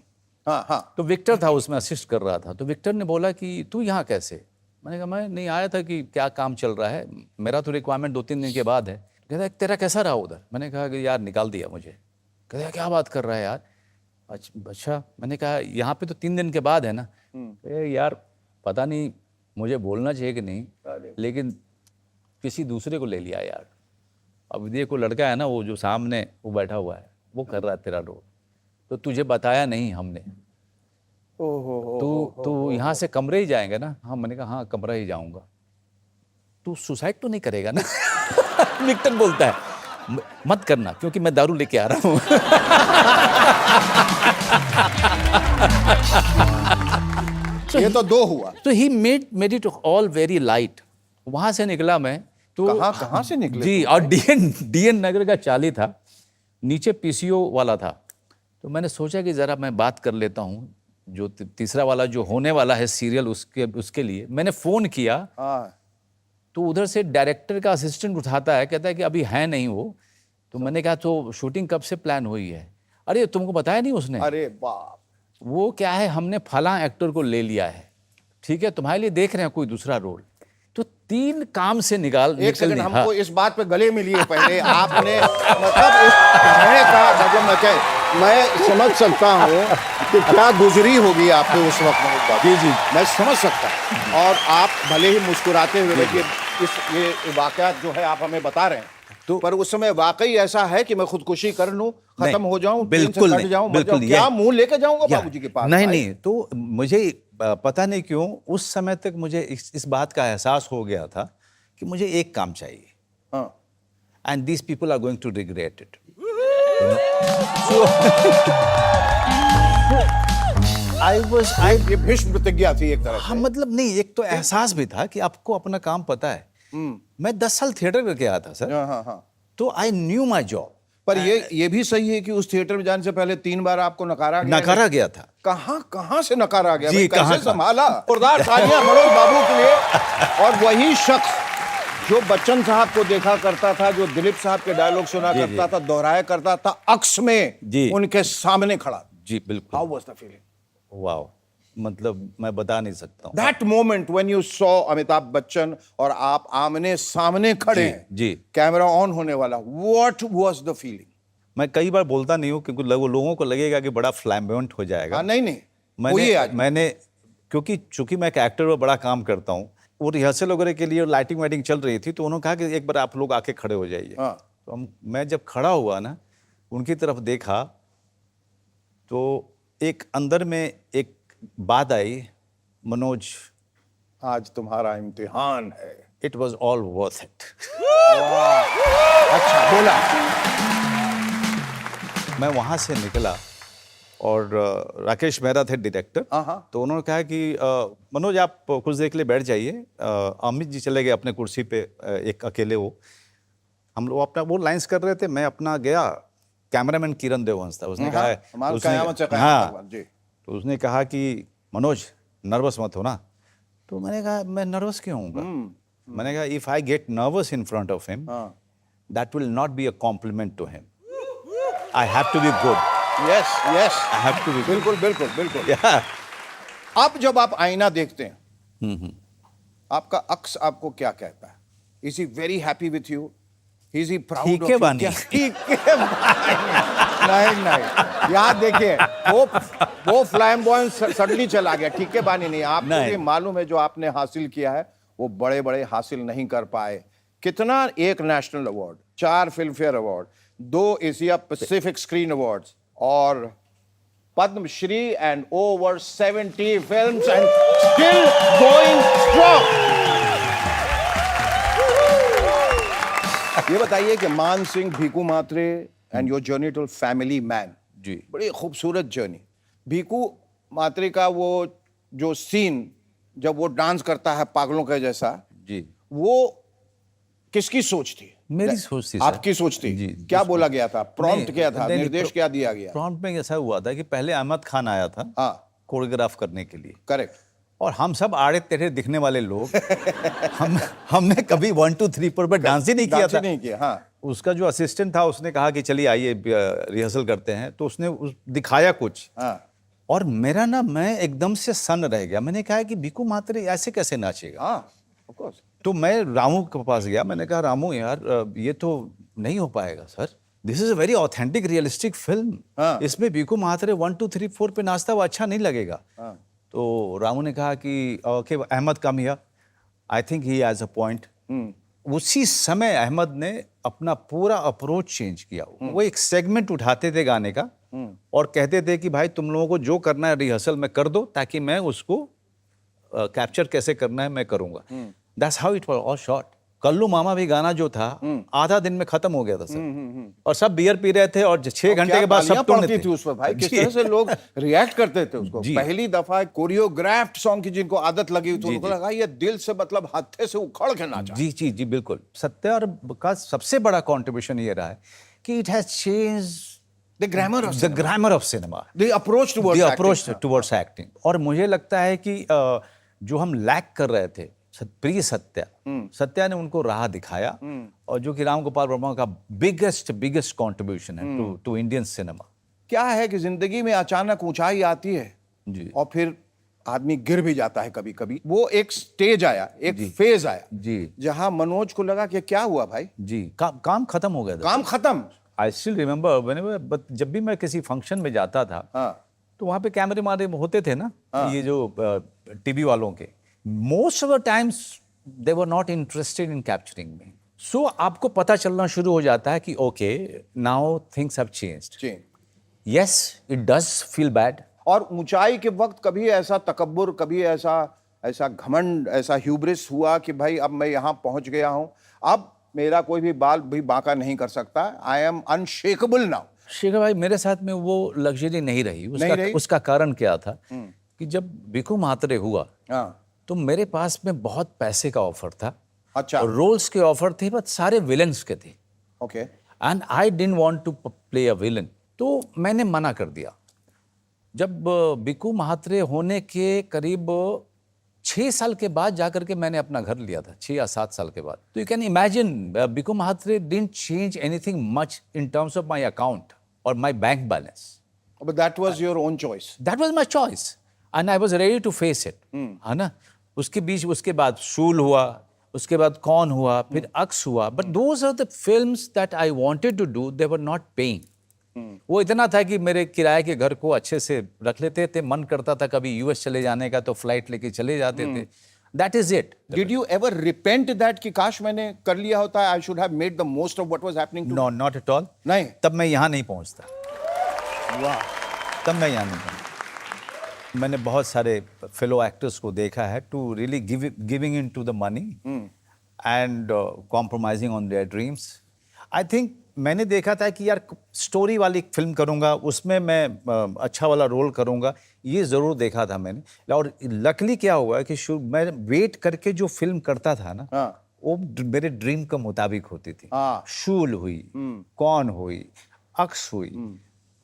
हाँ। तो विक्टर था उसमें, असिस्ट कर रहा था। तो विक्टर ने बोला कि तू यहाँ कैसे? मैंने कहा मैं नहीं आया था कि क्या काम चल रहा है, मेरा तो रिक्वायरमेंट 2-3 दिन के बाद है। कहता तेरा कैसा रहा उधर? मैंने कहा कि यार निकाल दिया मुझे। कहता क्या बात कर रहा है यार? अच्छा। मैंने कहा यहाँ पे तो 3 दिन के बाद है ना। यार पता नहीं मुझे बोलना चाहिए कि नहीं, लेकिन किसी दूसरे को ले लिया यार। अब देखो लड़का है ना वो जो सामने वो बैठा हुआ है, वो कर रहा है तेरा रोल, तो तुझे बताया नहीं हमने। तो यहाँ से कमरे ही जाएंगे ना? हाँ। मैंने कहा हाँ कमरा ही जाऊँगा। तू सुसाइड तो नहीं करेगा ना? विक्टर बोलता है मत करना क्योंकि मैं दारू लेके आ रहा हूँ। ये तो 2 हुआ। तो he made it all very light. वहां से निकला मैं तो कहाँ से निकले जी, और डीएन नगर का चाली था, नीचे पीसीओ वाला था। तो मैंने सोचा कि जरा मैं बात कर लेता हूँ, जो तीसरा वाला जो होने वाला है सीरियल उसके लिए मैंने फोन किया। तो उधर से डायरेक्टर का असिस्टेंट उठाता है, कहता है कि अभी है नहीं वो, तो मैंने कहा तो शूटिंग कब से प्लान हुई है? अरे तुमको बताया नहीं उसने? अरे बाप, वो क्या है, हमने फलां एक्टर को ले लिया है, ठीक है, तुम्हारे लिए देख रहे हैं कोई दूसरा रोल। तो 3 काम से एक सेकंड, हाँ। हमको इस बात पे गले मिलिए पहले। आपने मतलब इस कहने का मतलब मैं समझ सकता हूँ कि क्या गुजरी होगी आपके उस वक्त में। जी जी, मैं समझ सकता हूँ। और आप भले ही मुस्कुराते हुए कि ये वाकयात जो है आप हमें बता रहे हैं, तो पर उस समय वाकई ऐसा है कि मैं खुदकुशी कर लूं, खत्म हो जाऊं, बिल्कुल कट जाऊं, बिल्कुल, क्या मुंह लेके जाऊंगा बाबूजी के पास? नहीं नहीं, तो मुझे पता नहीं क्यों उस समय तक मुझे इस बात का एहसास हो गया था कि मुझे एक काम चाहिए, हाँ, and these people are going to regret it. ये भीष्म प्रतिज्ञा थी एक तरह हाँ, से। मतलब नहीं, एक तो एहसास भी था कि आपको अपना काम पता है। मैं 10 साल थिएटर करके आया था सर, हाँ हाँ हाँ। तो आई न्यू माई जॉब। पर ये भी सही है कि उस थिएटर में जाने से पहले 3 बार आपको नकारा गया था। कहाँ से नकारा गया जी, भाई? कैसे कहाँ? संभाला? जोरदार तालियां मनोज बाबू के लिए। और वही शख्स जो बच्चन साहब को देखा करता था, जो दिलीप साहब के डायलॉग सुना करता था, दोहराया करता था, अक्स में जी, उनके सामने खड़ा। जी बिल्कुल। How was the feeling? Wow, मतलब मैं बता नहीं सकता हूँ। That moment when you saw Amitabh Bachchan और आप आमने सामने खड़े हैं, जी। कैमरा ऑन होने वाला, व्हाट वाज द फीलिंग? मैं कई बार बोलता नहीं हूँ क्योंकि लोगों को लगेगा कि बड़ा फ्लैम्बेंट हो जाएगा। नहीं वही आज मैंने चूंकि मैं एक एक्टर में बड़ा काम करता हूँ, वो रिहर्सल वगैरह के लिए लाइटिंग वाइटिंग चल रही थी, तो उन्होंने कहा कि एक बार आप लोग आके खड़े हो जाइए। हाँ। तो मैं जब खड़ा हुआ ना, उनकी तरफ देखा तो एक अंदर में एक बात आई, मनोज आज तुम्हारा इम्तिहान है। It was all worth it. अच्छा बोला। मैं वहाँ से निकला और राकेश मेहरा थे डायरेक्टर, तो उन्होंने कहा कि मनोज आप कुछ देर के लिए बैठ जाइए। अमित जी चले गए अपने कुर्सी पे, एक अकेले वो, हम लोग अपना वो लाइंस कर रहे थे, मैं अपना गया, कैमरामैन किरण देवहंस था, उसने कहा तो उसने कहा कि मनोज नर्वस मत हो ना। तो मैंने कहा मैं नर्वस क्यों होऊंगा? मैंने कहा if I get nervous in front of him that will not be a compliment to him, I have to be good. Yes I have to be, बिल्कुल। अब जब आप आईना देखते हैं, आपका अक्स आपको क्या कहता है? Is he very happy with you? Is he proud ठीक ऑफ है यू? बानी। ठीक है बानी। नहीं याद देखिए, वो फ्लैम्बॉयंट सडनली चला गया। ठीक है बानी नहीं, आपको ये मालूम है जो आपने हासिल किया है वो बड़े बड़े हासिल नहीं कर पाए। कितना? 1 national award, 4 Filmfare award, 2 Asia Pacific screen awards और Padma Shri and over 70 films and still going strong. ये बताइए कि Man Singh, Bhiku Mhatre and your journey to family man, जी बड़ी खूबसूरत जर्नी। भीकू मात्रे का वो जो सीन जब वो डांस करता है पागलों के जैसा, जी, वो किसकी सोच थी? मेरी सोच थी। आपकी सोच थी? जी, क्या बोला गया था? प्रॉम्प्ट क्या था? निर्देश क्या दिया गया? प्रॉम्प्ट में ऐसा हुआ था कि पहले अहमद खान आया था कोरियोग्राफ करने के लिए, करेक्ट, और हम सब आड़े टेढ़े दिखने वाले लोग हमने कभी 1 2 3 पर डांस ही नहीं किया था। नहीं किया। हाँ। उसका जो असिस्टेंट था उसने कहा कि चलिए आइए रिहर्सल करते हैं, तो उसने दिखाया कुछ। हाँ। और मेरा ना, मैं एकदम से सन्न रह गया। मैंने कहा कि भीकू मात्रे ऐसे कैसे नाचेगा? हाँ, ऑफ कोर्स। तो मैं रामू के पास गया, मैंने कहा रामू यार ये तो नहीं हो पाएगा sir, this is a very authentic realistic film, इसमें भीकू मात्रे 1 2 3 4 पे नाचता हुआ अच्छा नहीं लगेगा। तो रामू ने कहा कि okay Ahmed come here, I think he has a point. उसी समय अहमद ने अपना पूरा अप्रोच चेंज किया। वो एक सेगमेंट उठाते थे गाने का और कहते थे कि भाई तुम लोगों को जो करना है रिहर्सल में कर दो, ताकि मैं उसको कैप्चर कैसे करना है मैं करूंगा। That's how it was all shot. Kallu Mama भी गाना जो था आधा दिन में खत्म हो गया था सर, और सब बियर पी रहे थे और 6 घंटे के बाद सब पड़ती थी उस पर भाई, किस तरह से लोग रिएक्ट करते थे उसको। पहली दफा कोरियोग्राफ्ड सॉन्ग की जिनको आदत लगी हुई थी, उनको लगा ये दिल से मतलब हाथे से उखड़ के नाचा। जी जी जी बिल्कुल। सत्या का सबसे बड़ा कंट्रीब्यूशन ये रहा है कि it has changed the grammar of cinema, the approach towards acting. और मुझे लगता है कि जो हम लैक कर रहे थे प्रिय सत्या, सत्या ने उनको राह दिखाया, और जो कि राम गोपाल वर्मा का बिगेस्ट कंट्रीब्यूशन है टू इंडियन सिनेमा। क्या है कि जिंदगी में अचानक ऊंचाई आती है जी और फिर आदमी गिर भी जाता है कभी कभी। वो एक स्टेज आया, एक फेज आया जी जहां मनोज को लगा कि क्या हुआ भाई, जी, काम खत्म हो गया था। काम खत्म। आई स्टिल रिमेम्बर जब भी मैं किसी फंक्शन में जाता था, हाँ तो वहाँ पे कैमरे मारे होते थे ना, ये जो टीवी वालों के, most of the times they were not interested in capturing me. So आपको पता चलना शुरू हो जाता है कि okay, now things have changed. जी। Yes, it does feel bad. और ऊंचाई के वक्त कभी ऐसा तकब्बुर, कभी ऐसा घमंड, ऐसा ह्यूब्रिस हुआ कि भाई अब मैं यहां पहुंच गया हूं, अब मेरा कोई भी बाल भी बांका नहीं कर सकता, I am unshakeable now? Shekhar भाई, मेरे साथ में वो लग्जरी नहीं रही। उसका कारण क्या था कि जब बिकू महात्रे हुआ, हाँ तो मेरे पास में बहुत पैसे का ऑफर था, अच्छा, और रोल्स के ऑफर थे, बट सारे विलन्स के थे, okay. And I didn't want to play a villain. तो मैंने मना कर दिया। जब बिकू महात्रे होने के करीब 6 साल के बाद जाकर के मैंने अपना घर लिया था, 6 या 7 साल के बाद। तो you can imagine, Bhiku Mhatre didn't change anything much in terms of my account और my bank balance. But that was your own choice. That was my choice and I was ready to face it, है ना। उसके बाद शूल हुआ, उसके बाद कौन हुआ, फिर अक्स हुआ, but those are the films that I wanted to do, they were not paying. वो इतना था कि मेरे किराए के घर को अच्छे से रख लेते थे, मन करता था कभी यूएस चले जाने का तो फ्लाइट लेके चले जाते थे। That is it. Did you ever repent that कि काश मैंने कर लिया होता, I should have made the most of what was happening to me? No, not at all. नहीं। तब मैं यहाँ नहीं पहुँचता, वाह। तब मैं यहाँ नहीं पहुँचता। मैंने बहुत सारे फेलो एक्टर्स को देखा है to really giving in to the money and compromising on their dreams. I think मैंने देखा था कि यार स्टोरी वाली फिल्म करूंगा, उसमें मैं अच्छा वाला रोल करूंगा, ये ज़रूर देखा था मैंने। और लकली क्या हुआ कि मैं वेट करके जो फिल्म करता था ना, हाँ। वो मेरे ड्रीम के मुताबिक होती थी। हाँ। शूल हुई, कौन हुई, अक्स हुई,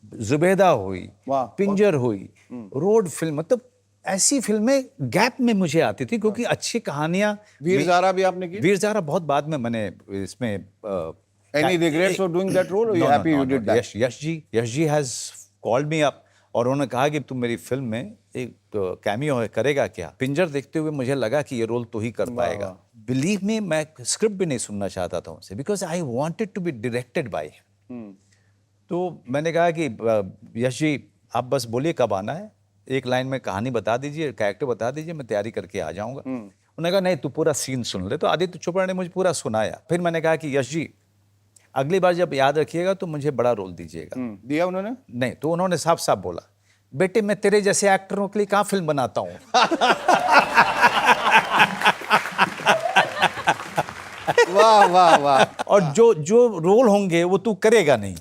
जुबेदा हुई, वाह। पिंजर हुई, रोड फिल्म, मतलब ऐसी फिल्में गैप में मुझे आती थी, क्योंकि अच्छी कहानियां। वीर ज़ारा भी आपने की? वीर ज़ारा बहुत बाद में मैंने इसमें Any regrets for doing that role, or you happy you did that? Yash ji has called me up और उन्होंने कहा कि तुम मेरी फिल्म में एक कैमियो करेगा क्या। पिंजर देखते हुए मुझे लगा कि ये रोल तो ही कर पाएगा। बिलीव मी, मैं स्क्रिप्ट भी नहीं सुनना चाहता था उनसे, because I wanted to be directed by him. तो मैंने कहा कि यश जी, आप बस बोलिए कब आना है, एक लाइन में कहानी बता दीजिए, कैरेक्टर बता दीजिए, मैं तैयारी करके आ जाऊंगा। उन्होंने कहा नहीं, तू पूरा सीन सुन ले। तो आदित्य चोपड़ा ने मुझे पूरा सुनाया। फिर मैंने कहा कि यश जी, अगली बार जब याद रखिएगा तो मुझे बड़ा रोल दीजिएगा। दिया उन्होंने? नहीं, तो उन्होंने साफ साफ बोला, बेटे मैं तेरे जैसे एक्टरों के लिए कहाँ फिल्म बनाता हूँ। वाह वाह वाह। और जो रोल होंगे वो तू करेगा नहीं,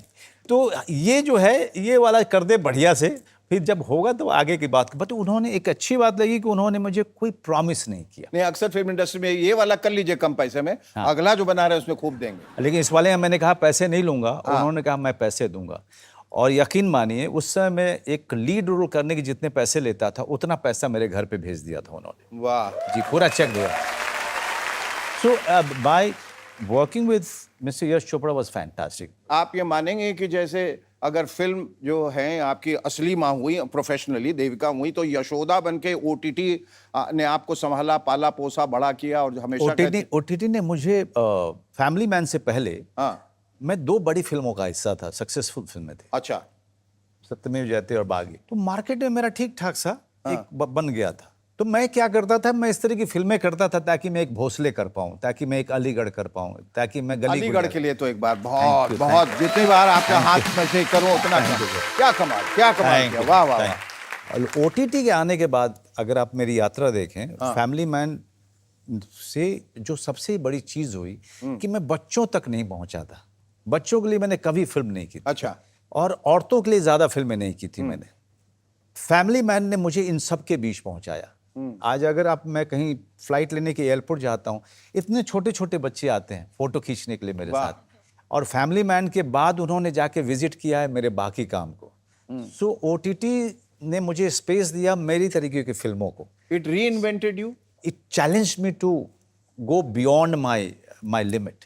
तो ये जो है ये वाला कर दे बढ़िया से, फिर जब होगा तो आगे की बात। बट उन्होंने एक अच्छी बात लगी कि उन्होंने मुझे कोई प्रॉमिस नहीं किया। नहीं, अक्सर फिल्म इंडस्ट्री में ये वाला कर लीजिए कम पैसे में, अगला जो बना रहे हैं उसमें खूब देंगे। लेकिन इस वाले में मैंने कहा पैसे नहीं लूंगा, और उन्होंने कहा मैं पैसे दूंगा। और यकीन मानिए, उस समय मैं एक लीड रोल करने के जितने पैसे लेता था, उतना पैसा मेरे घर पे भेज दिया था उन्होंने। वाह जी, पूरा चेक दिया। So by working with mister Yash Chopra was fantastic. आप ये मानेंगे कि जैसे अगर फिल्म जो है आपकी असली माँ हुई, प्रोफेशनली देविका हुई, तो यशोदा बनके ओटीटी ने आपको संभाला, पाला पोसा, बड़ा किया, और हमेशा ओटीटी ने मुझे फैमिली मैन से पहले, हाँ, मैं 2 बड़ी फिल्मों का हिस्सा था, सक्सेसफुल फिल्में थी, अच्छा, सत्यमेव जयते और बागी। तो मार्केट में मेरा ठीक ठाक सा एक बन गया था। तो मैं क्या करता था, मैं इस तरह की फिल्में करता था ताकि मैं एक भोसले कर पाऊं, ताकि मैं एक अलीगढ़ कर पाऊं, ताकि मैं गली अलीगढ़ के लिए तो एक बार बहुत जितनी बार आपके हाथ में से करूं उतना क्या कमाल किया। वाह वाह वाह। ओटीटी के आने के बाद अगर आप मेरी यात्रा देखें, फैमिली मैन से जो सबसे बड़ी चीज हुई कि मैं बच्चों तक नहीं पहुंचा था। बच्चों के लिए मैंने कभी फिल्म नहीं की थी। अच्छा। और औरतों के लिए ज्यादा फिल्में नहीं की थी मैंने। फैमिली मैन ने मुझे इन सब के बीच पहुंचाया। आज अगर मैं कहीं फ्लाइट लेने के एयरपोर्ट जाता हूं, इतने छोटे छोटे बच्चे आते हैं फोटो खींचने के लिए मेरे साथ, और फैमिली मैन के बाद उन्होंने जाके विजिट किया है मेरे बाकी काम को। सो ओटीटी ने मुझे स्पेस दिया मेरी तरीके की फिल्मों को। It reinvented you? It challenge me to go beyond my limit,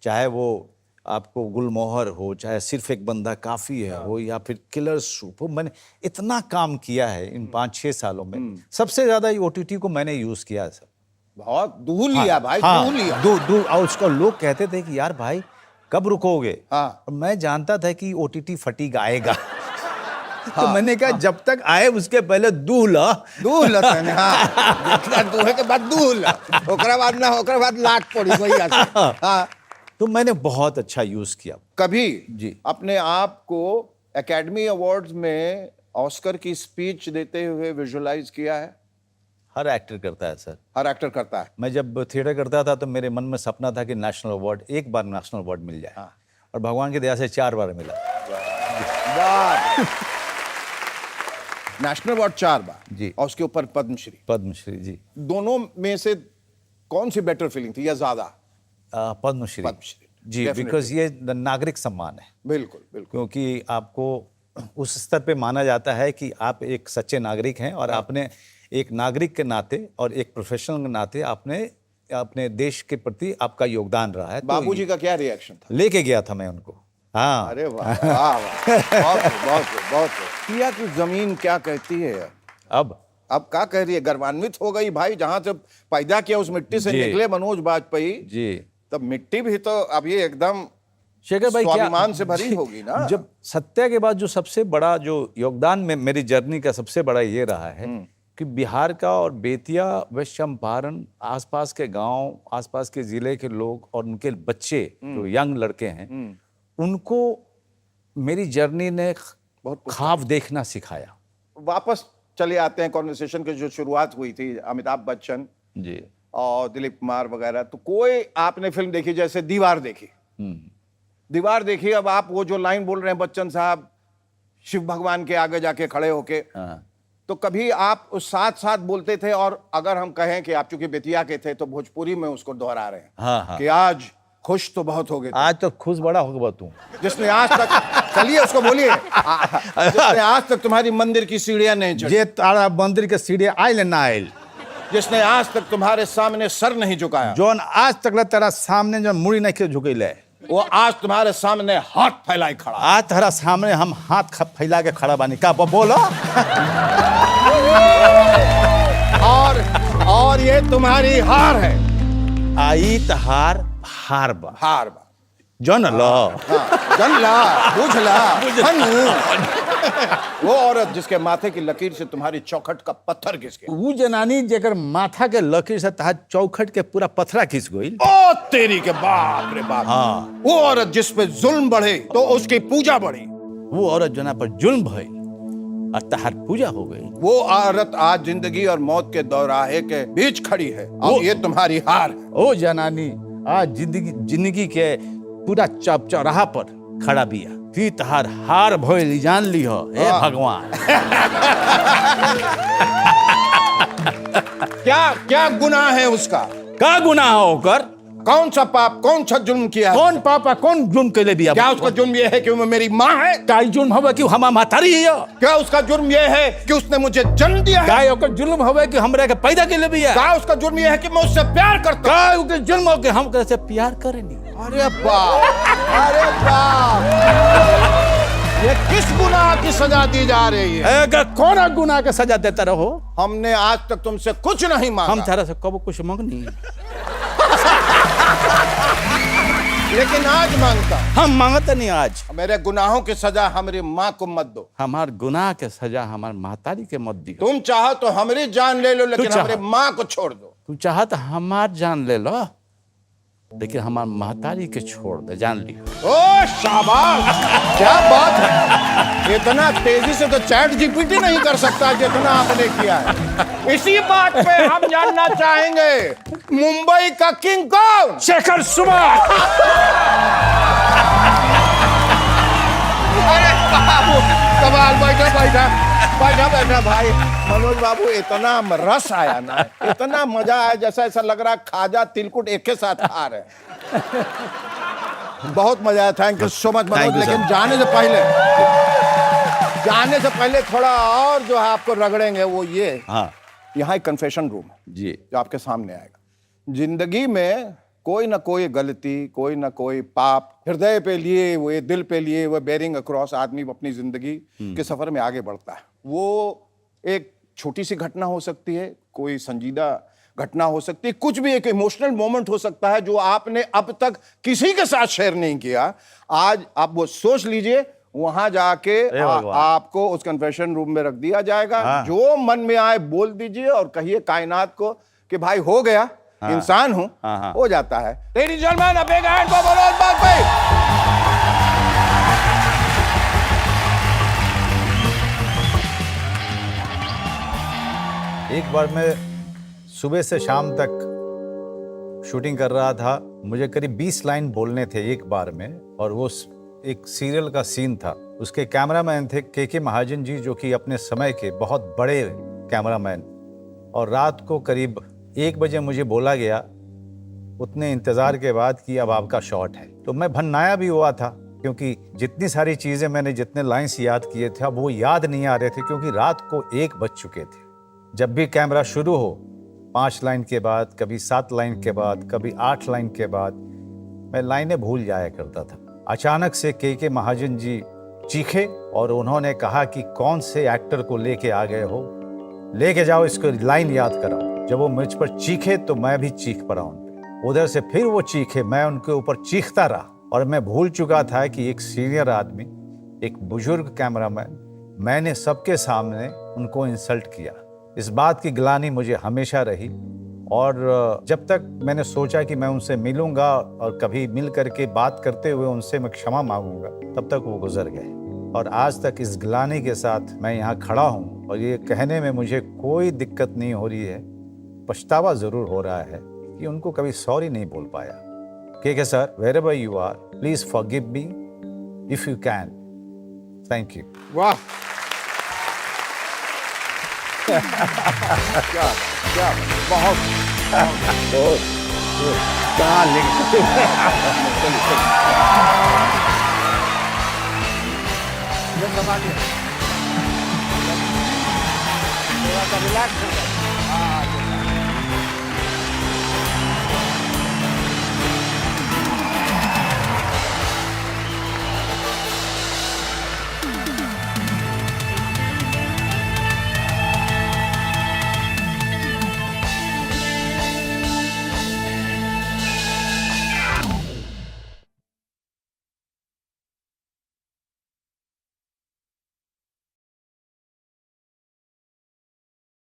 चाहे वो आपको गुलमोहर हो, चाहे सिर्फ एक बंदा काफ़ी है हो, या फिर किलर सूप हो। मैंने इतना काम किया है इन 5-6 सालों में। सबसे ज़्यादा OTT को मैंने यूज़ किया है सर। बहुत दूर लिया भाई, हाँ, दूर लिया। दूर। और उसको लोग कहते थे कि यार भाई कब रुकोगे। हाँ। और मैं जानता था कि OTT फटीग आएगा। तो मैंने कहा जब तक आए उसके पहले दूल्हा तने, हाँ, देखला दूहे के बाद दूल्हा, ओकरा बाद ना, ओकरा बाद लाट पड़ी वही आसे। हाँ। तो मैंने बहुत अच्छा यूज किया। कभी जी। अपने आप को एकेडमी अवार्ड्स में ऑस्कर की स्पीच देते हुए विजुअलाइज किया है? हर एक्टर करता है सर। हर एक्टर करता है। मैं जब थिएटर करता था तो मेरे मन में सपना था कि नेशनल अवार्ड, एक बार नेशनल अवार्ड मिल जाए। हाँ। और भगवान की दया से 4 बार मिला। नेशनल अवार्ड 4 बार जी। और उसके ऊपर पद्मश्री। पद्मश्री जी। दोनों में से कौन सी बेटर फीलिंग थी या ज्यादा? पद्मश्री जी, Definitely. बिकॉज ये नागरिक सम्मान है। बिल्कुल बिल्कुल। क्योंकि आपको उस स्तर पे माना जाता है कि आप एक सच्चे नागरिक हैं, और आपने एक नागरिक के नाते और एक प्रोफेशनल के नाते आपने अपने देश के प्रति आपका योगदान रहा है। बाबूजी का क्या रिएक्शन था? लेके गया था मैं उनको। हाँ। अरे वाह वाह वाह, बहुत पिया की जमीन क्या कहती है? अब क्या कह रही है? गर्वान्वित हो गई भाई, जहां से पैदा किया उस मिट्टी से जी। निकले मनोज बाजपेयी जी। तब मिट्टी भी तो अब ये एकदम शेखर भाई स्वाभिमान से भरी होगी ना। जब सत्या के बाद जो सबसे बड़ा जो योगदान में मेरी जर्नी का सबसे बड़ा ये रहा है कि बिहार का और बेतिया, वेस्ट चंपारण, आसपास के गांव, आसपास के जिले के लोग और उनके बच्चे जो यंग लड़के हैं, उनको मेरी जर्नी ने बहुत ख्वाब देखना सिखाया। वापस चले आते हैं कॉन्वर्सेशन की जो शुरुआत हुई थी, अमिताभ बच्चन जी। और दिलीप कुमार वगैरह। तो कोई आपने फिल्म देखी, जैसे दीवार देखी? दीवार देखी, अब आप वो जो लाइन बोल रहे हैं बच्चन साहब शिव भगवान के आगे जाके खड़े होके, हाँ। तो कभी आप उस साथ साथ बोलते थे? और अगर हम कहें कि आप चूंकि बेतिया के थे तो भोजपुरी में उसको दोहरा रहे हैं हाँ। कि आज खुश तो बहुत हो गए थे। आज तो खुश बड़ा होगा तू, जिसने आज तक चलिए उसको बोलिए, जिसने आज तक तुम्हारी मंदिर की सीढ़ियां नहीं चढ़ी, ये तारा मंदिर के सीढ़ी आयल ना आयल, जिसने आज तक तुम्हारे सामने सर नहीं झुकाया, जोन आज तक तेरा सामने जो मुड़ी नहीं झुकैले, वो आज तुम्हारे सामने हाथ फैलाए खड़ा। आज तेरा सामने हम हाथ फैला के खड़ा बानी। का बोलो? और ये तुम्हारी हार है। आई तहार हार बा, हार बा जन लो। जनला बुझला वो औरत जिसके माथे की लकीर से तुम्हारी चौखट का पत्थर घिस गया। वो जनानी जेकर माथा के लकीर से तहार चौखट के पूरा पथरा खिस गई। ओ तेरी के बाप रे बाप। हाँ। वो औरत जिस पे जुल्म बढ़े तो उसकी पूजा बढ़ी। वो औरत जना पर जुल्म भई और तहार पूजा हो गई। वो औरत आज जिंदगी और मौत के दौराहे के बीच खड़ी है और ये तुम्हारी हार है। ओ जनानी आज जिंदगी के पूरा चौराहा पर खड़ा बिया। ती तहार हार भइल जान ली हो। हे भगवान। क्या गुनाह है उसका? का गुनाह हो कर? कौन सा पाप, कौन सा जुल्म किया? कौन पापा, कौन जुर्म के लिए बिया? क्या उसका जुर्म यह है कि वो मेरी माँ है? का जुर्म होवे कि हमार मातारी है? क्या उसका जुर्म यह है कि उसने मुझे जन्म दिया है? का ओकर जुर्म होवे कि हमरा के पैदा के लिए बिया? क्या उसका जुर्म यह है कि मैं उससे प्यार करता हूं? का ओकर जुर्म हो कि हम कैसे प्यार करेनी? अरे बाप, अरे बाप, ये किस गुनाह की सजा दी जा रही है? अगर कौन गुनाह का सजा देता रहो? हमने आज तक तुमसे कुछ नहीं मांगा। हम थारा से कब कुछ मांगनी, लेकिन आज मांगता। हम मांगते नहीं। आज मेरे गुनाहों की सजा हमारी माँ को मत दो। हमार गुनाह के सजा हमार महतारी के मत दियो। तुम चाहो तो हमारी जान ले लो, लेकिन हमारे माँ को छोड़ दो। तू चाहत हमार जान ले लो, लेकिन हमार महतारी के छोड़ दे, जान लियो। ओ शाबाश, क्या बात है। इतना तेजी से तो चैट जीपीटी नहीं कर सकता जितना आपने किया है। इसी बात पे हम जानना चाहेंगे, मुंबई का किंग कौन? शेखर सुमन। अरे बाबू कमाल, बैठा भाई। मनोज बाबू, इतना रस आया ना, इतना मजा आया, जैसा ऐसा लग रहा खाजा तिलकुट एक के साथ खा रहे। बहुत मजा आया। Thank you so much Manoj. लेकिन जाने से पहले थोड़ा और जो है आपको रगड़ेंगे वो ये हाँ। यहाँ एक कन्फेशन रूम है जी जो आपके सामने आएगा। जिंदगी में कोई ना कोई गलती, कोई ना कोई पाप हृदय पे लिए हुए, दिल पे लिए हुए, बेरिंग अक्रॉस आदमी अपनी जिंदगी के सफर में आगे बढ़ता है। वो एक छोटी सी घटना हो सकती है, कोई संजीदा घटना हो सकती है, कुछ भी एक इमोशनल मोमेंट हो सकता है जो आपने अब तक किसी के साथ शेयर नहीं किया। आज आप वो सोच लीजिए, वहां जाके आपको उस कन्फेशन रूम में रख दिया जाएगा। जो मन में आए बोल दीजिए और कहिए कायनात को कि भाई हो गया, इंसान हूं, हो जाता है। Ladies and gentleman, a big hand for Manoj Bajpayee. एक बार मैं सुबह से शाम तक शूटिंग कर रहा था। मुझे करीब 20 लाइन बोलने थे एक बार में, और वो एक सीरियल का सीन था। उसके कैमरामैन थे के महाजन जी, जो कि अपने समय के बहुत बड़े कैमरामैन। और रात को करीब 1 बजे मुझे बोला गया, उतने इंतज़ार के बाद, कि अब आपका शॉट है। तो मैं भन्नाया भी हुआ था, क्योंकि जितनी सारी चीज़ें मैंने जितने लाइन्स याद किए थे, अब वो याद नहीं आ रहे थे, क्योंकि रात को 1 बज चुके थे। जब भी कैमरा शुरू हो, 5 लाइन के बाद, कभी 7 लाइन के बाद, कभी 8 लाइन के बाद, मैं लाइनें भूल जाया करता था। अचानक से के महाजन जी चीखे और उन्होंने कहा कि कौन से एक्टर को लेके आ गए हो, लेके जाओ, इसको लाइन याद कराओ। जब वो मुझ पर चीखे तो मैं भी चीख पड़ा उन पे। उधर से फिर वो चीखे, मैं उनके ऊपर चीखता रहा, और मैं भूल चुका था कि एक सीनियर आदमी, एक बुजुर्ग कैमरामैन, मैंने सबके सामने उनको इंसल्ट किया। इस बात की ग्लानि मुझे हमेशा रही, और जब तक मैंने सोचा कि मैं उनसे मिलूंगा और कभी मिल करके बात करते हुए उनसे मैं क्षमा मांगूंगा, तब तक वो गुजर गए। और आज तक इस ग्लानि के साथ मैं यहाँ खड़ा हूँ, और ये कहने में मुझे कोई दिक्कत नहीं हो रही है, पछतावा ज़रूर हो रहा है कि उनको कभी सॉरी नहीं बोल पाया। के sir, wherever you are, please forgive me if you can. Thank you. वाह, क्या बहुत कहाँ लिख थोड़ा सा रिलैक्स